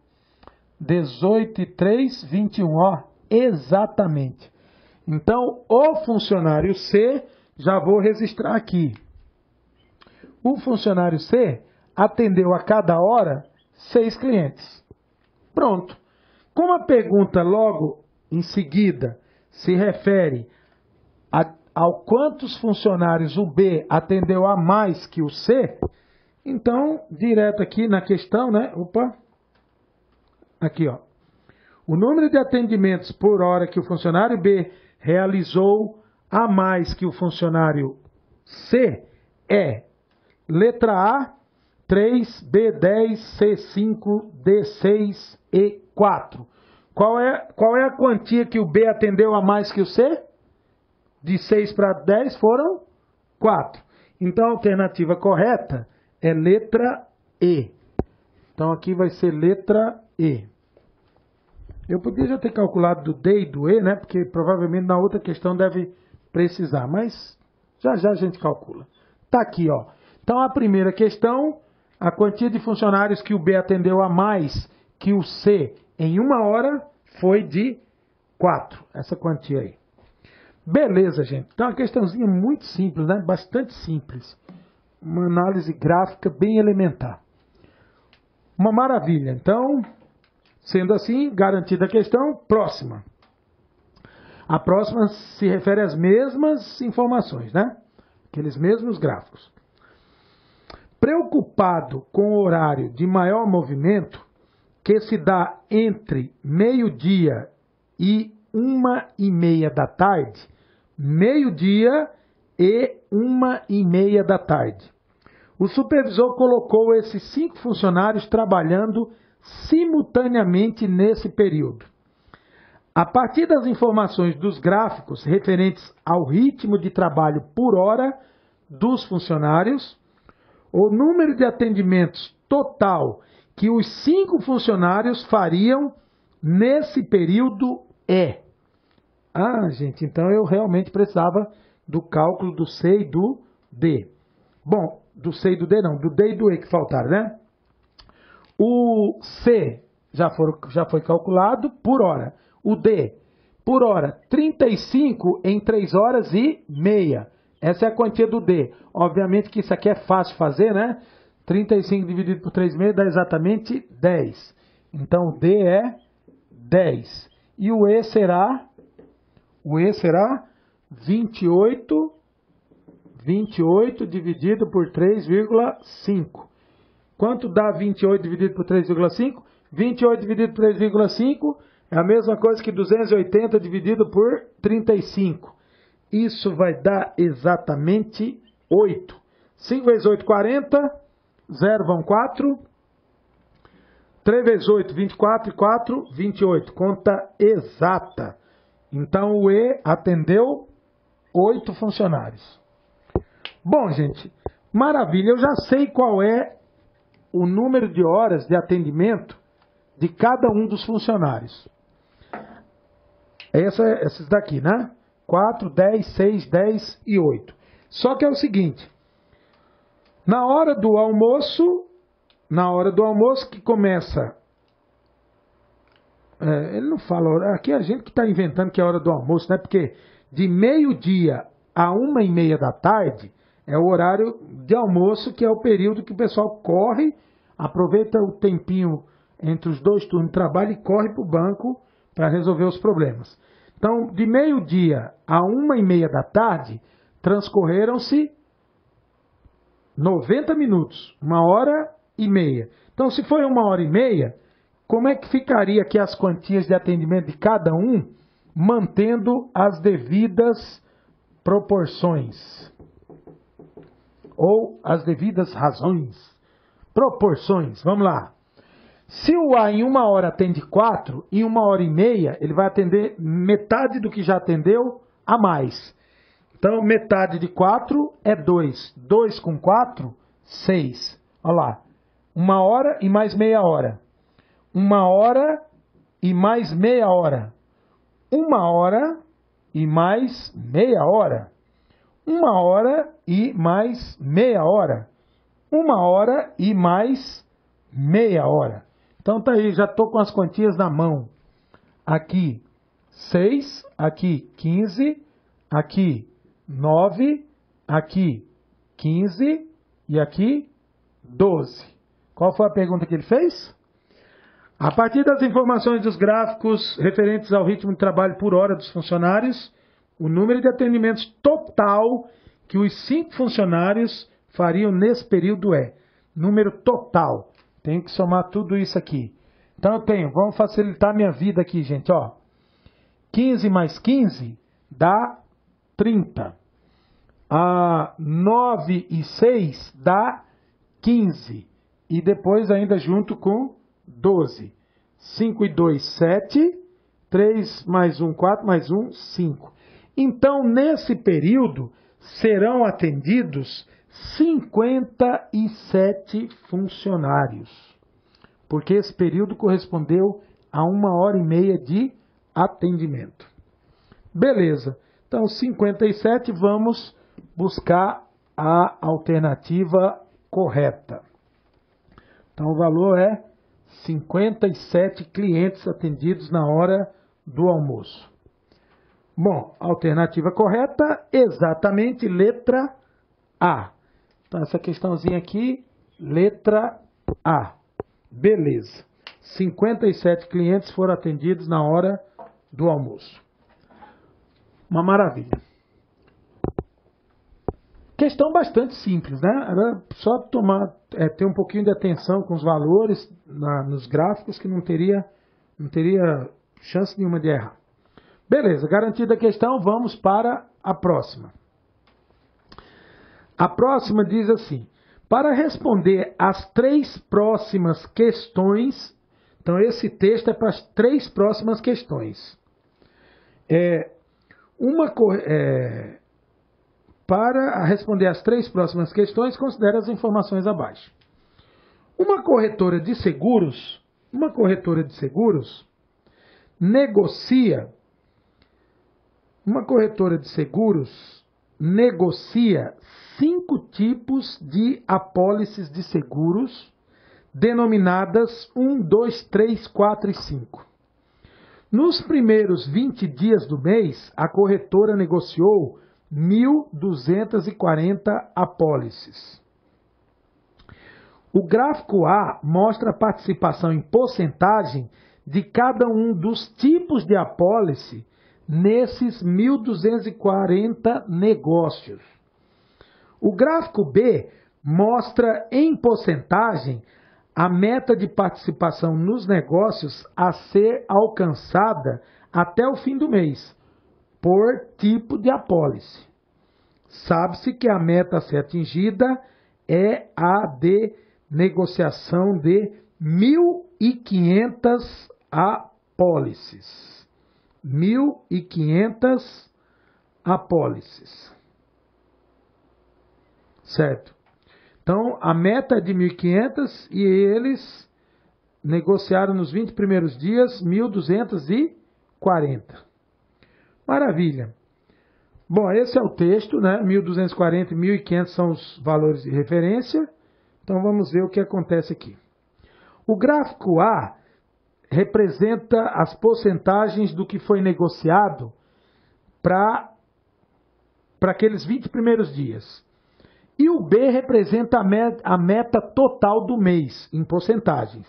18 e 3, 21, ó, exatamente. Então, o funcionário C, já vou registrar aqui. O funcionário C atendeu a cada hora 6 clientes. Pronto. Como a pergunta logo em seguida se refere ao quantos funcionários o B atendeu a mais que o C, então, direto aqui na questão, né? Aqui, ó. O número de atendimentos por hora que o funcionário B realizou a mais que o funcionário C é letra A, 3, B, 10, C, 5, D, 6 e 4. Qual é a quantia que o B atendeu a mais que o C? De 6 para 10 foram 4. Então, a alternativa correta é letra E. Então aqui vai ser letra E. Eu podia já ter calculado do D e do E, né? Porque provavelmente na outra questão deve precisar, mas já já a gente calcula. Tá aqui, ó. Então a primeira questão, a quantia de funcionários que o B atendeu a mais que o C em 1 hora foi de 4. Essa quantia aí. Beleza, gente. Então uma questãozinha muito simples, né? Bastante simples. Uma análise gráfica bem elementar. Uma maravilha. Então, sendo assim, garantida a questão, próxima. A próxima se refere às mesmas informações, né? Aqueles mesmos gráficos. Preocupado com o horário de maior movimento, que se dá entre meio-dia e 1h30 da tarde, meio-dia e 1h30 da tarde. O supervisor colocou esses 5 funcionários trabalhando simultaneamente nesse período. A partir das informações dos gráficos referentes ao ritmo de trabalho por hora dos funcionários, o número de atendimentos total que os 5 funcionários fariam nesse período é... Ah, gente, então eu realmente precisava do cálculo do C e do D. Bom, do C e do D não, do D e do E que faltaram, né? O C já foi calculado por hora. O D, por hora, 35 em 3 horas e meia. Essa é a quantia do D. Obviamente que isso aqui é fácil de fazer, né? 35 dividido por 3,5 dá exatamente 10. Então o D é 10. E o E será 28 dividido por 3,5. Quanto dá 28 dividido por 3,5? 28 dividido por 3,5 é a mesma coisa que 280 dividido por 35. Isso vai dar exatamente 8. 5 vezes 8, 40. 0 vão 4. 3 vezes 8, 24. E 4, 28. Conta exata. Então o E atendeu 8 funcionários. Bom, gente, maravilha. Eu já sei qual é o número de horas de atendimento de cada um dos funcionários. Esses daqui, né? 4, 10, 6, 10 e 8. Só que é o seguinte, na hora do almoço que começa, ele não fala, aqui é a gente que está inventando que é a hora do almoço, né? Porque de meio-dia a 1h30 da tarde é o horário de almoço, que é o período que o pessoal corre, aproveita o tempinho entre os 2 turnos de trabalho e corre para o banco para resolver os problemas. Então, de meio-dia a 1h30 da tarde, transcorreram-se 90 minutos, 1h30. Então, se foi 1h30, como é que ficaria aqui as quantias de atendimento de cada um, mantendo as devidas proporções? Ou as devidas razões? Proporções, vamos lá. Se o A em 1 hora atende 4, em 1h30 ele vai atender metade do que já atendeu a mais. Então, metade de 4 é 2. 2 com 4, 6. Olha lá. 1 hora e mais meia hora. 1 hora e mais meia hora. 1 hora e mais meia hora. 1 hora e mais meia hora. 1 hora e mais meia hora. Então tá aí, já estou com as quantias na mão. Aqui 6, aqui 15, aqui 9, aqui 15 e aqui 12. Qual foi a pergunta que ele fez? A partir das informações dos gráficos referentes ao ritmo de trabalho por hora dos funcionários, o número de atendimentos total que os 5 funcionários fariam nesse período é número total. Tenho que somar tudo isso aqui. Então eu tenho, vamos facilitar a minha vida aqui, gente, ó. 15 mais 15 dá 30. 9 e 6 dá 15. E depois ainda junto com 12. 5 e 2, 7. 3 mais 1, 4, mais 1, 5. Então, nesse período, serão atendidos 57 funcionários. porque esse período correspondeu a 1h30 de atendimento. Beleza. Então, 57, vamos buscar a alternativa correta. Então, o valor é 57 clientes atendidos na hora do almoço. Bom, alternativa correta, exatamente letra A. Então, essa questãozinha aqui, letra A. Beleza. 57 clientes foram atendidos na hora do almoço. Uma maravilha. Questão bastante simples, né? Era só ter um pouquinho de atenção com os valores nos gráficos que não teria chance nenhuma de errar. Beleza, garantida a questão, vamos para a próxima. A próxima diz assim: para responder as 3 próximas questões, então esse texto é para as 3 próximas questões. Para responder as 3 próximas questões, considere as informações abaixo. Uma corretora de seguros negocia 5 tipos de apólices de seguros, denominadas 1, 2, 3, 4 e 5. Nos primeiros 20 dias do mês, a corretora negociou 1.240 apólices. O gráfico A mostra a participação em porcentagem de cada um dos tipos de apólice nesses 1.240 negócios. O gráfico B mostra em porcentagem a meta de participação nos negócios a ser alcançada até o fim do mês, por tipo de apólice. Sabe-se que a meta a ser atingida é a de negociação de 1.500 apólices. 1.500 apólices. Certo? Então, a meta é de 1.500 e eles negociaram nos 20 primeiros dias 1.240. Maravilha. Bom, esse é o texto, né? 1.240 e 1.500 são os valores de referência. Então, vamos ver o que acontece aqui. O gráfico A representa as porcentagens do que foi negociado para aqueles 20 primeiros dias. E o B representa a meta total do mês, em porcentagens.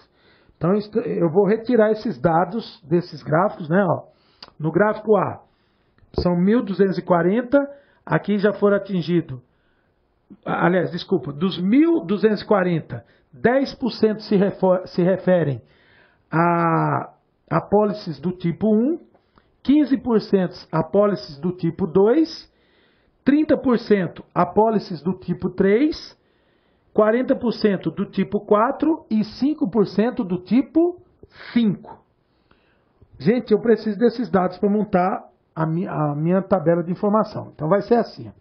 Então, eu vou retirar esses dados desses gráficos, né? Ó, no gráfico A, são 1.240, aqui já foram atingidos, aliás, desculpa, dos 1.240, 10% se referem a apólices do tipo 1, 15% apólices do tipo 2, 30% apólices do tipo 3, 40% do tipo 4 e 5% do tipo 5. Gente, eu preciso desses dados para montar a minha tabela de informação. Então vai ser assim.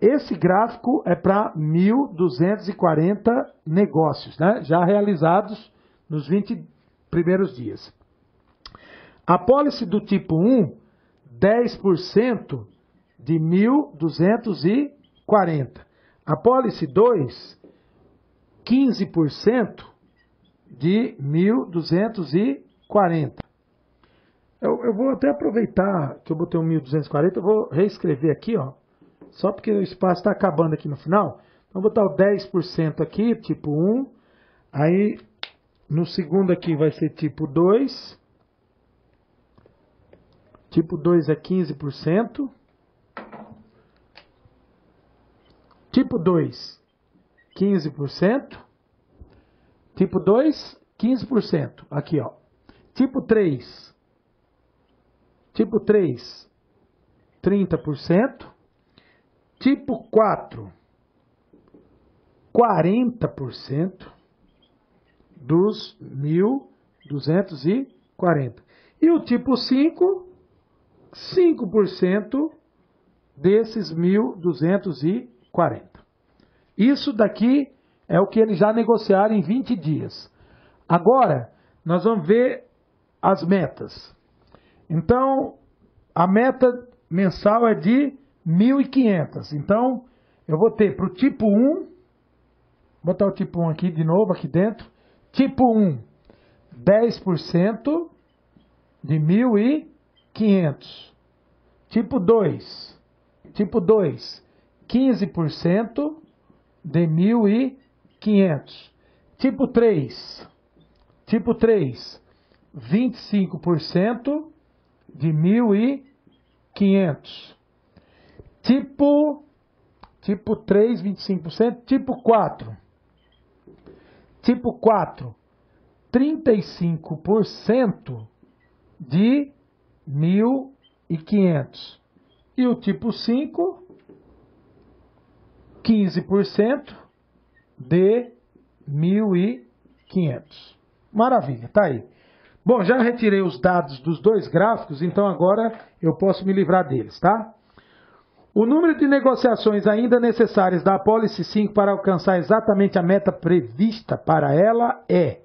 Esse gráfico é para 1.240 negócios, né? Já realizados nos 20 primeiros dias. Apólice do tipo 1, 10% de 1.240. Apólice 2, 15% de 1.240. Eu vou até aproveitar que eu botei 1.240, eu vou reescrever aqui, ó, só porque o espaço está acabando aqui no final. Então, vou botar o 10% aqui, tipo 1. Aí, no segundo aqui vai ser tipo 2. Tipo 2 é 15%. Tipo 2, 15%. Tipo 2, 15%. Aqui, ó. Tipo 3, 30%. Tipo 4, 40% dos 1.240. E o tipo 5, 5% desses 1.240. Isso daqui é o que eles já negociaram em 20 dias. Agora, nós vamos ver as metas. Então, a meta mensal é de 1.500. Então, eu vou ter para o tipo 1, vou botar o tipo 1 aqui de novo, aqui dentro. Tipo 1, 10% de 1.500. Tipo 2, 15% de 1.500. Tipo 3, 25% de 1.500. Tipo 3, 25%. Tipo 4, 35% de 1.500. E o tipo 5, 15% de 1.500. Maravilha, tá aí. Bom, já retirei os dados dos dois gráficos, então agora eu posso me livrar deles, tá? O número de negociações ainda necessárias da apólice 5 para alcançar exatamente a meta prevista para ela é...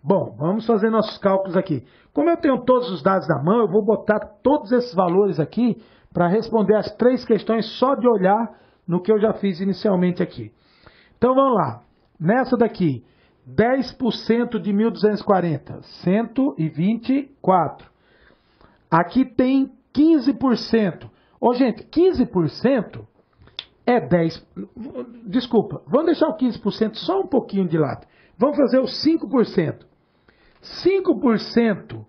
Bom, vamos fazer nossos cálculos aqui. Como eu tenho todos os dados na mão, eu vou botar todos esses valores aqui para responder as 3 questões só de olhar no que eu já fiz inicialmente aqui. Então vamos lá. Nessa daqui, 10% de 1.240, 124. Aqui tem 15%. Ô, gente, 15% é 10... Desculpa, vamos deixar o 15% só um pouquinho de lado. Vamos fazer o 5%. 5%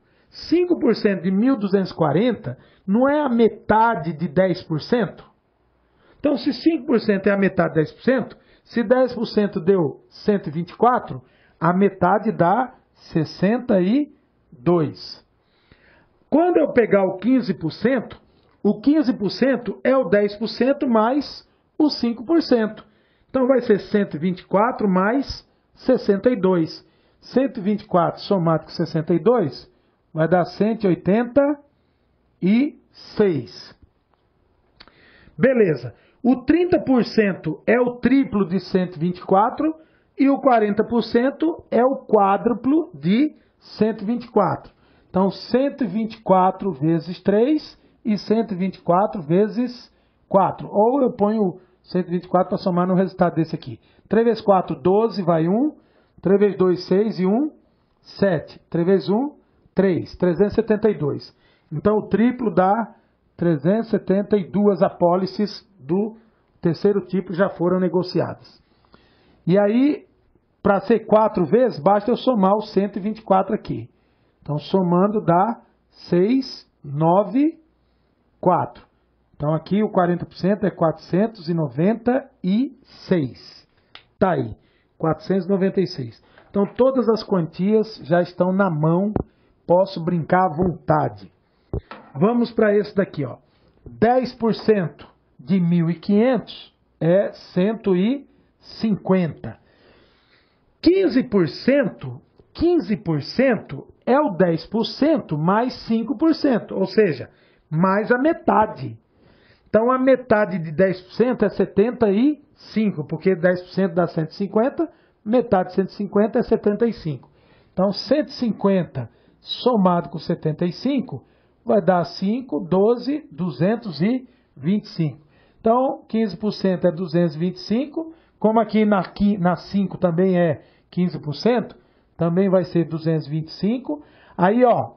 de 1.240 não é a metade de 10%? Então, se 5% é a metade de 10%, se 10% deu 124, a metade dá 62. Quando eu pegar o 15% é o 10% mais o 5%. Então, vai ser 124 mais 62. 124 somado com 62 vai dar 186. Beleza. O 30% é o triplo de 124 e o 40% é o quádruplo de 124. Então, 124 vezes 3 e 124 vezes 4. Ou eu ponho 124 para somar no resultado desse aqui. 3 vezes 4, 12, vai 1. 3 vezes 2, 6 e 1, 7. 3 vezes 1, 3. 372. Então, o triplo dá 372 apólices do terceiro tipo já foram negociadas. E aí, para ser 4 vezes, basta eu somar os 124 aqui. Então, somando dá 6, 9, 4. Então, aqui o 40% é 496. Tá aí. 496. Então, todas as quantias já estão na mão. Posso brincar à vontade. Vamos para esse daqui, ó. 10% de 1.500 é 150. 15% é o 10% mais 5%, ou seja, mais a metade. Então, a metade de 10% é 75, porque 10% dá 150, metade de 150 é 75. Então, 150 somado com 75 vai dar 5, 12, 225. Então, 15% é 225, como aqui na 5 também é 15%, também vai ser 225. Aí, ó,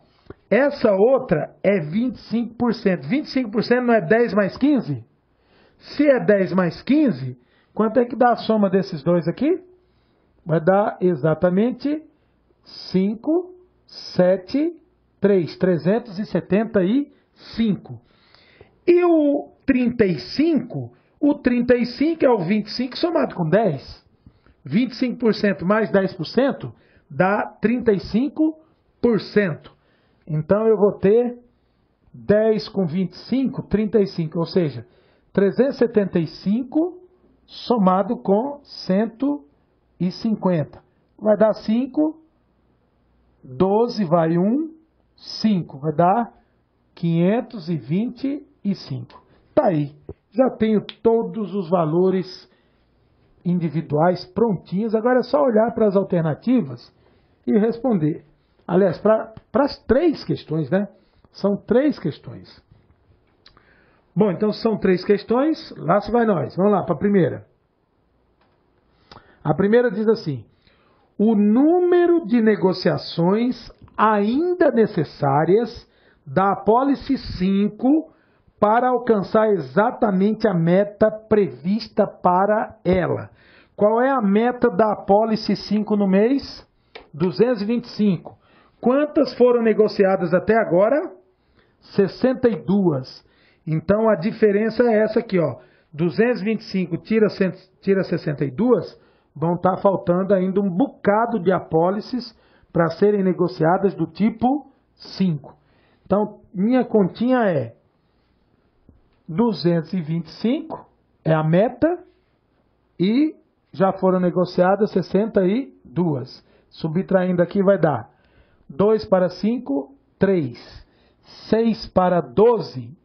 essa outra é 25%. 25% não é 10 mais 15? Se é 10 mais 15, quanto é que dá a soma desses dois aqui? Vai dar exatamente 5, 7, 3. 375. E o 35? O 35 é o 25 somado com 10. 25% mais 10% dá 35%. Então, eu vou ter 10 com 25, 35. Ou seja, 375 somado com 150. Vai dar 5, 12 vai 1, 5. Vai dar 525. Tá aí. Já tenho todos os valores individuais prontinhos. Agora é só olhar para as alternativas e responder. Aliás, para as 3 questões, né? São 3 questões. Bom, então são 3 questões, lá se vai nós. Vamos lá para a primeira. A primeira diz assim: o número de negociações ainda necessárias da apólice 5 para alcançar exatamente a meta prevista para ela. Qual é a meta da apólice 5 no mês? 225. Quantas foram negociadas até agora? 62. Então a diferença é essa aqui, ó. 225 tira 62, vão estar faltando ainda um bocado de apólices para serem negociadas do tipo 5. Então, minha continha é 225 é a meta e já foram negociadas 62. Subtraindo aqui vai dar 2 para 5, 3. 6 para 12,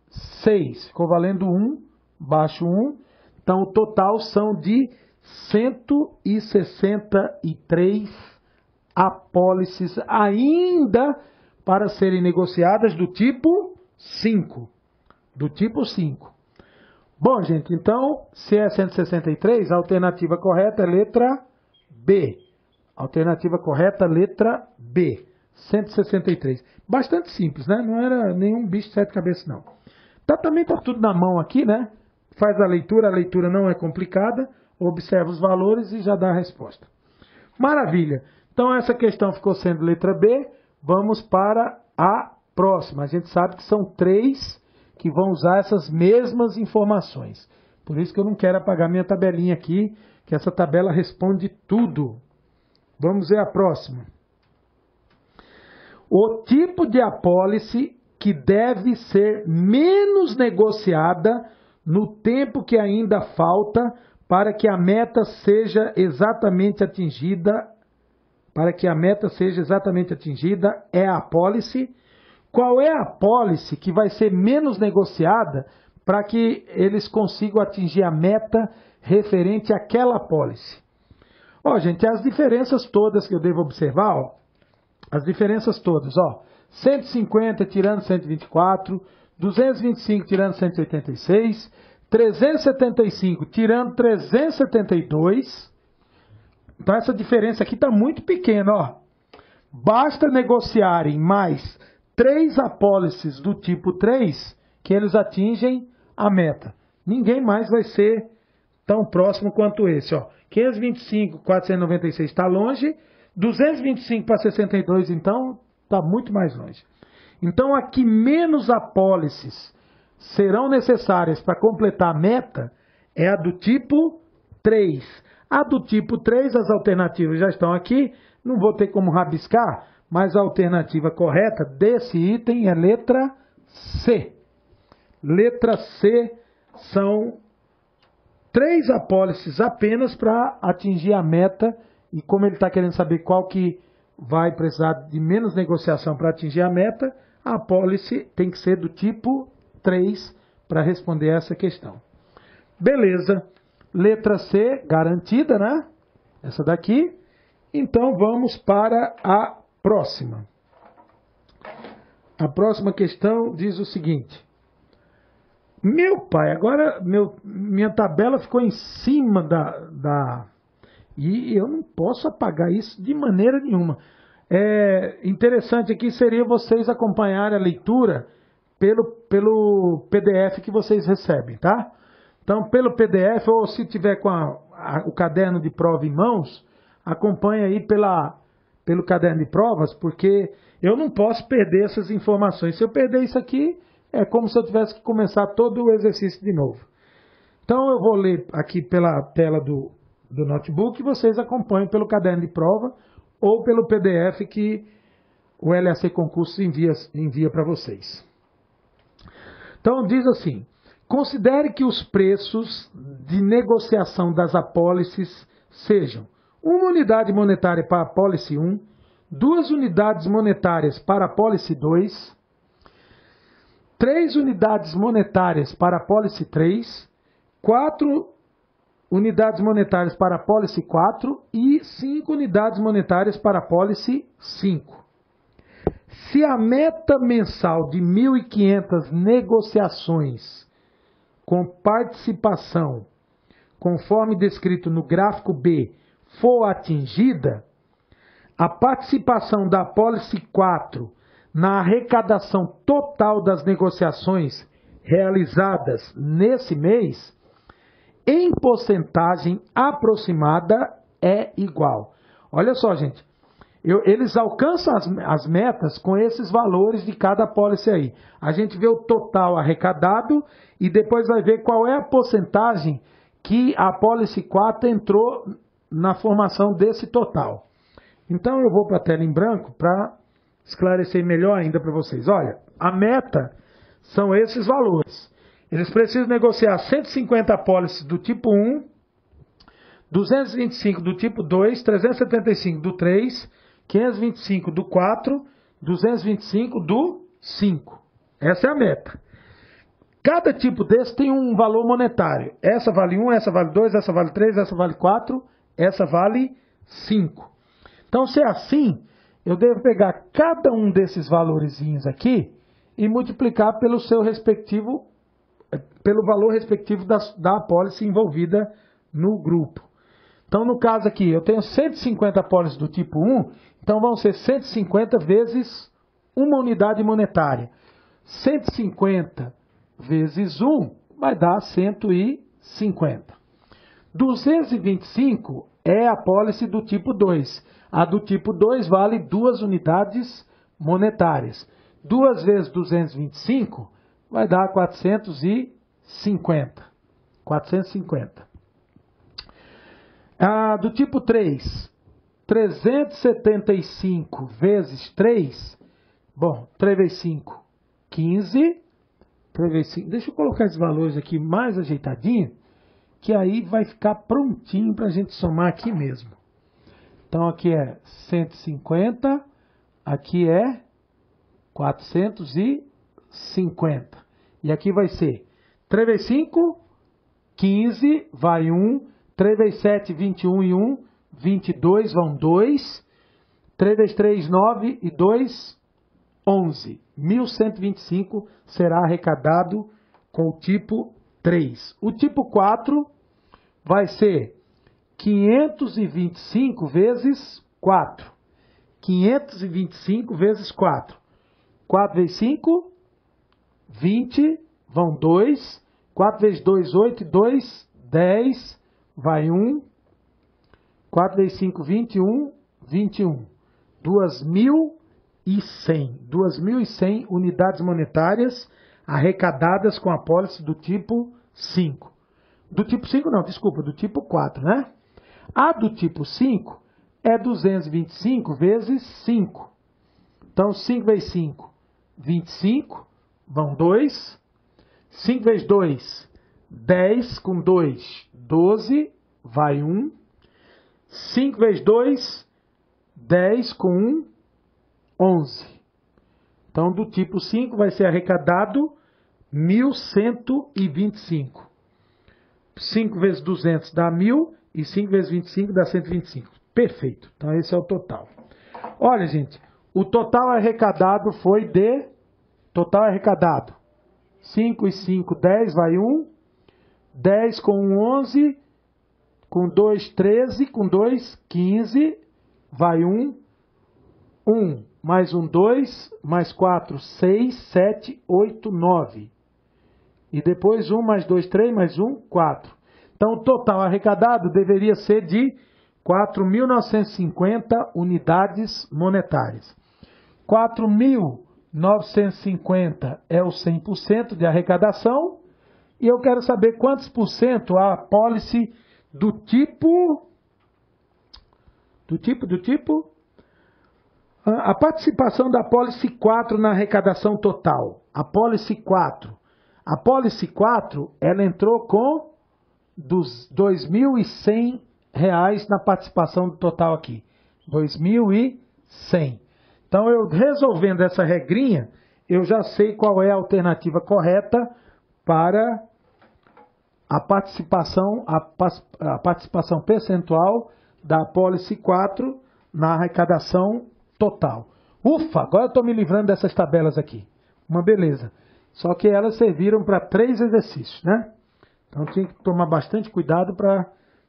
6. Ficou valendo 1, baixo 1. Então, o total são de 163 apólices ainda para serem negociadas do tipo 5. Do tipo 5. Bom, gente, então, se é 163, a alternativa correta é letra B. Alternativa correta, letra B. 163. Bastante simples, né? Não era nenhum bicho de 7 cabeças, não. Também está tudo na mão aqui, né? Faz a leitura não é complicada. Observa os valores e já dá a resposta. Maravilha. Então, essa questão ficou sendo letra B. Vamos para a próxima. A gente sabe que são 3 que vão usar essas mesmas informações. Por isso que eu não quero apagar minha tabelinha aqui, que essa tabela responde tudo. Vamos ver a próxima. O tipo de apólice que deve ser menos negociada no tempo que ainda falta para que a meta seja exatamente atingida, é a apólice. Qual é a apólice que vai ser menos negociada para que eles consigam atingir a meta referente àquela apólice? Ó, gente, as diferenças todas que eu devo observar, ó, as diferenças todas, ó, 150 tirando 124, 225 tirando 186, 375 tirando 372. Então essa diferença aqui está muito pequena, ó. Basta negociarem mais 3 apólices do tipo 3 que eles atingem a meta. Ninguém mais vai ser tão próximo quanto esse, ó. 525, 496 está longe. 225 para 62, então, está muito mais longe. Então, aqui menos apólices serão necessárias para completar a meta é a do tipo 3. A do tipo 3, as alternativas já estão aqui. Não vou ter como rabiscar, mas a alternativa correta desse item é letra C. Letra C são 3 apólices apenas para atingir a meta. E como ele está querendo saber qual que vai precisar de menos negociação para atingir a meta, a apólice tem que ser do tipo 3 para responder essa questão. Beleza. Letra C, garantida, né? Essa daqui. Então, vamos para a próxima. A próxima questão diz o seguinte. Meu pai, agora minha tabela ficou em cima e eu não posso apagar isso de maneira nenhuma. Interessante aqui seria vocês acompanharem a leitura pelo PDF que vocês recebem, tá? Então, pelo PDF, ou se tiver com o caderno de prova em mãos, acompanhe aí pelo caderno de provas, porque eu não posso perder essas informações. Se eu perder isso aqui, é como se eu tivesse que começar todo o exercício de novo. Então, eu vou ler aqui pela tela do notebook e vocês acompanham pelo caderno de prova ou pelo PDF que o LAC Concursos envia para vocês. Então, diz assim: considere que os preços de negociação das apólices sejam 1 unidade monetária para a apólice 1, 2 unidades monetárias para a apólice 2, 3 unidades monetárias para a apólice 3, 4 unidades monetárias para a apólice 4 e 5 unidades monetárias para a apólice 5. Se a meta mensal de 1.500 negociações com participação, conforme descrito no gráfico B, for atingida, a participação da apólice 4 na arrecadação total das negociações realizadas nesse mês, em porcentagem aproximada, é igual. Olha só, gente. Eles alcançam as metas com esses valores de cada apólice aí. A gente vê o total arrecadado e depois vai ver qual é a porcentagem que a apólice 4 entrou na formação desse total. Então eu vou para a tela em branco para esclarecer melhor ainda para vocês. Olha, a meta são esses valores. Eles precisam negociar 150 apólices do tipo 1, 225 do tipo 2, 375 do 3, 525 do 4, 225 do 5. Essa é a meta. Cada tipo desse tem um valor monetário. Essa vale 1, essa vale 2, essa vale 3, essa vale 4, essa vale 5. Então, se é assim, eu devo pegar cada um desses valorezinhos aqui e multiplicar pelo valor respectivo da apólice envolvida no grupo. Então, no caso aqui, eu tenho 150 apólices do tipo 1, então vão ser 150 vezes uma unidade monetária. 150 vezes 1 vai dar 150. 225 é a apólice do tipo 2. A do tipo 2 vale 2 unidades monetárias. 2 vezes 225 vai dar 450. 450. A do tipo 3, 375 vezes 3, bom, 3 vezes 5, 15. 3 vezes 5, deixa eu colocar esses valores aqui mais ajeitadinho, que aí vai ficar prontinho para a gente somar aqui mesmo. Então aqui é 150, aqui é 450. E aqui vai ser 3 vezes 5, 15, vai 1. 3 vezes 7, 21 e 1, 22, vão 2. 3 vezes 3, 9 e 2, 11. 1.125 será arrecadado com o tipo 3. O tipo 4 vai ser 525 vezes 4. 525 vezes 4. 4 vezes 5, 20, vão 2. 4 vezes 2, 8 e 2, 10, vai 1. 4 vezes 5, 21, 21. 2.100 unidades monetárias arrecadadas com apólice do tipo 5. Do tipo 5 não, desculpa, do tipo 4, né? A do tipo 5 é 225 vezes 5. Então, 5 vezes 5, 25, vão 2. 5 vezes 2, 10, com 2, 12, vai 1. 5 vezes 2, 10, com 1, 11. Então, do tipo 5 vai ser arrecadado 1.125. 5 vezes 200 dá 1.000 e 5 vezes 25 dá 125. Perfeito. Então, esse é o total. Olha, gente, o total arrecadado foi de... Total arrecadado. 5 e 5, 10, vai 1. 10 com 1, 11. Com 2, 13. Com 2, 15. Vai 1. 1 mais 1, 2. Mais 4, 6, 7, 8, 9. E depois 1 mais 2, 3. Mais 1, 4. Então, o total arrecadado deveria ser de 4.950 unidades monetárias. 4.950 é o 100% de arrecadação. E eu quero saber quantos por cento a apólice do tipo... A participação da apólice 4 na arrecadação total. Apólice 4. A apólice 4, ela entrou com dos R$ 2.100 na participação do total aqui. 2.100. Então, eu resolvendo essa regrinha, eu já sei qual é a alternativa correta para a participação percentual da apólice 4 na arrecadação total. Ufa, agora eu estou me livrando dessas tabelas aqui. Uma beleza. Só que elas serviram para 3 exercícios, né? Então tinha que tomar bastante cuidado para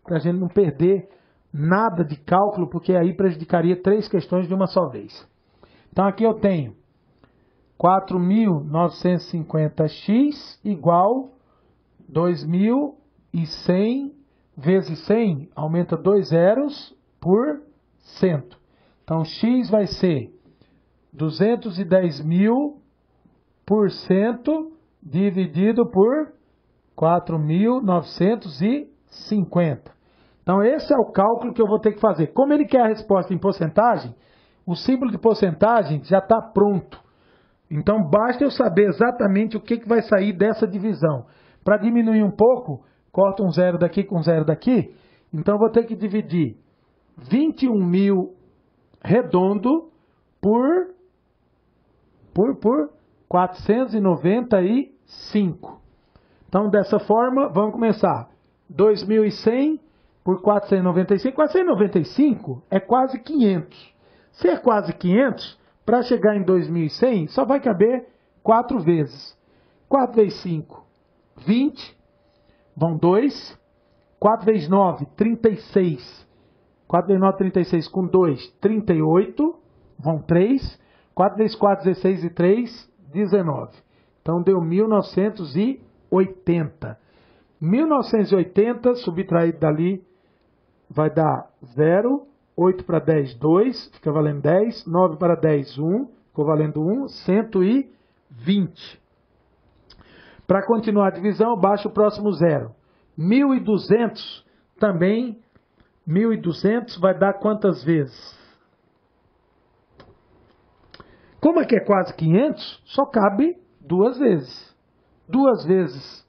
a gente não perder nada de cálculo, porque aí prejudicaria 3 questões de uma só vez. Então aqui eu tenho 4.950x igual 2.100 vezes 100, aumenta 2 zeros por cento. Então x vai ser 210.000% dividido por 4.950. Então esse é o cálculo que eu vou ter que fazer. Como ele quer a resposta em porcentagem, o símbolo de porcentagem já está pronto. Então basta eu saber exatamente o que vai sair dessa divisão. Para diminuir um pouco, corta um zero daqui com um zero daqui. Então eu vou ter que dividir 21.000 redondo por 495. Então dessa forma, vamos começar. 2.100 por 495. 495 é quase 500. Se é quase 500, para chegar em 2.100, só vai caber 4 vezes. 4 vezes 5, 20. Vão 2. 4 vezes 9, 36. 4 vezes 9, 36 com 2, 38. Vão 3. 4 vezes 4, 16 e 3, 19. Então deu 1980. 1980, subtraído dali, vai dar 0. 8 para 10, 2, fica valendo 10. 9 para 10, 1, ficou valendo 1, 120. Para continuar a divisão, baixa o próximo zero. 1.200 também, 1.200 vai dar quantas vezes? Como aqui é quase 500, só cabe 2 vezes. 2 vezes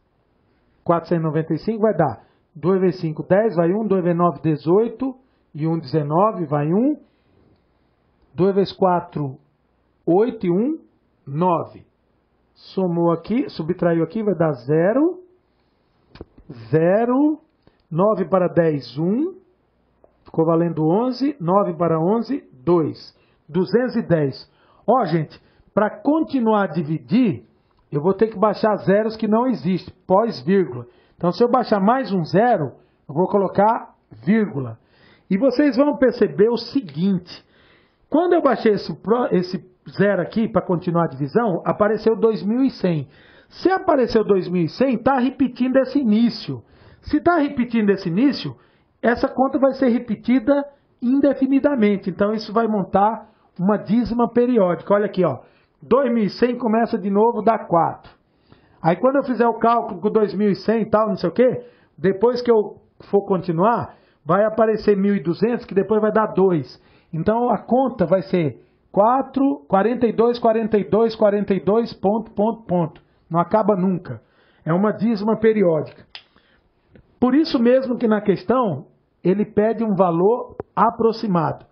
495 vai dar 2 vezes 5, 10, vai 1, 2 vezes 9, 18, e 1, 19, vai 1. 2 vezes 4, 8 e 1, 9. Somou aqui, subtraiu aqui, vai dar 0. 0. 9 para 10, 1. Ficou valendo 11. 9 para 11, 2. 210. Ó, gente, para continuar a dividir, eu vou ter que baixar zeros que não existem, pós-vírgula. Então, se eu baixar mais um zero, eu vou colocar vírgula. E vocês vão perceber o seguinte, quando eu baixei esse zero aqui para continuar a divisão, apareceu 2.100. Se apareceu 2.100, está repetindo esse início. Se está repetindo esse início, essa conta vai ser repetida indefinidamente. Então isso vai montar uma dízima periódica. Olha aqui, ó, 2.100 começa de novo, dá 4. Aí quando eu fizer o cálculo com 2.100 e tal, não sei o quê, depois que eu for continuar, vai aparecer 1.200, que depois vai dar 2. Então, a conta vai ser 4, 42, 42, 42, ponto. Não acaba nunca. É uma dízima periódica. Por isso mesmo que na questão, ele pede um valor aproximado.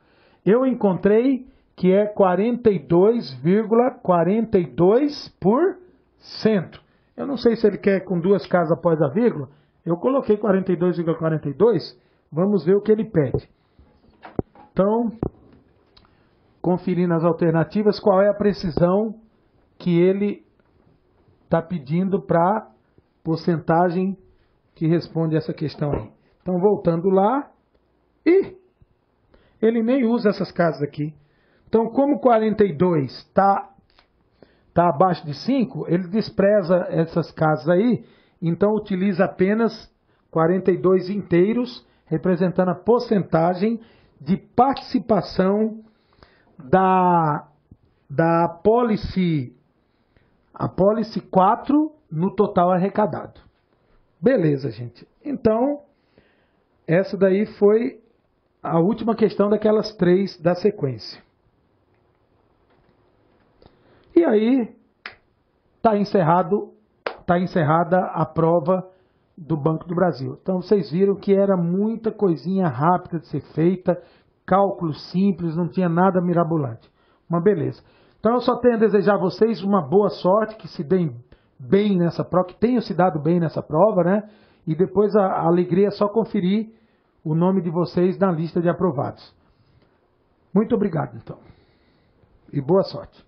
Eu encontrei que é 42,42%. Eu não sei se ele quer com 2 casas após a vírgula. Eu coloquei 42,42%. Vamos ver o que ele pede. Então, conferindo as alternativas, qual é a precisão que ele está pedindo para a porcentagem que responde essa questão aí. Então, voltando lá. E ele nem usa essas casas aqui. Então, como 42 está abaixo de 5, ele despreza essas casas aí. Então, utiliza apenas 42 inteiros, representando a porcentagem de participação da apólice 4 no total arrecadado. Beleza, gente. Então, essa daí foi a última questão daquelas 3 da sequência. E aí, está encerrada a prova do Banco do Brasil. Então vocês viram que era muita coisinha rápida de ser feita, cálculo simples, não tinha nada mirabolante. Uma beleza. Então eu só tenho a desejar a vocês uma boa sorte, que se deem bem nessa prova, que tenham se dado bem nessa prova, né? e depois a alegria é só conferir o nome de vocês na lista de aprovados. Muito obrigado, então. E boa sorte.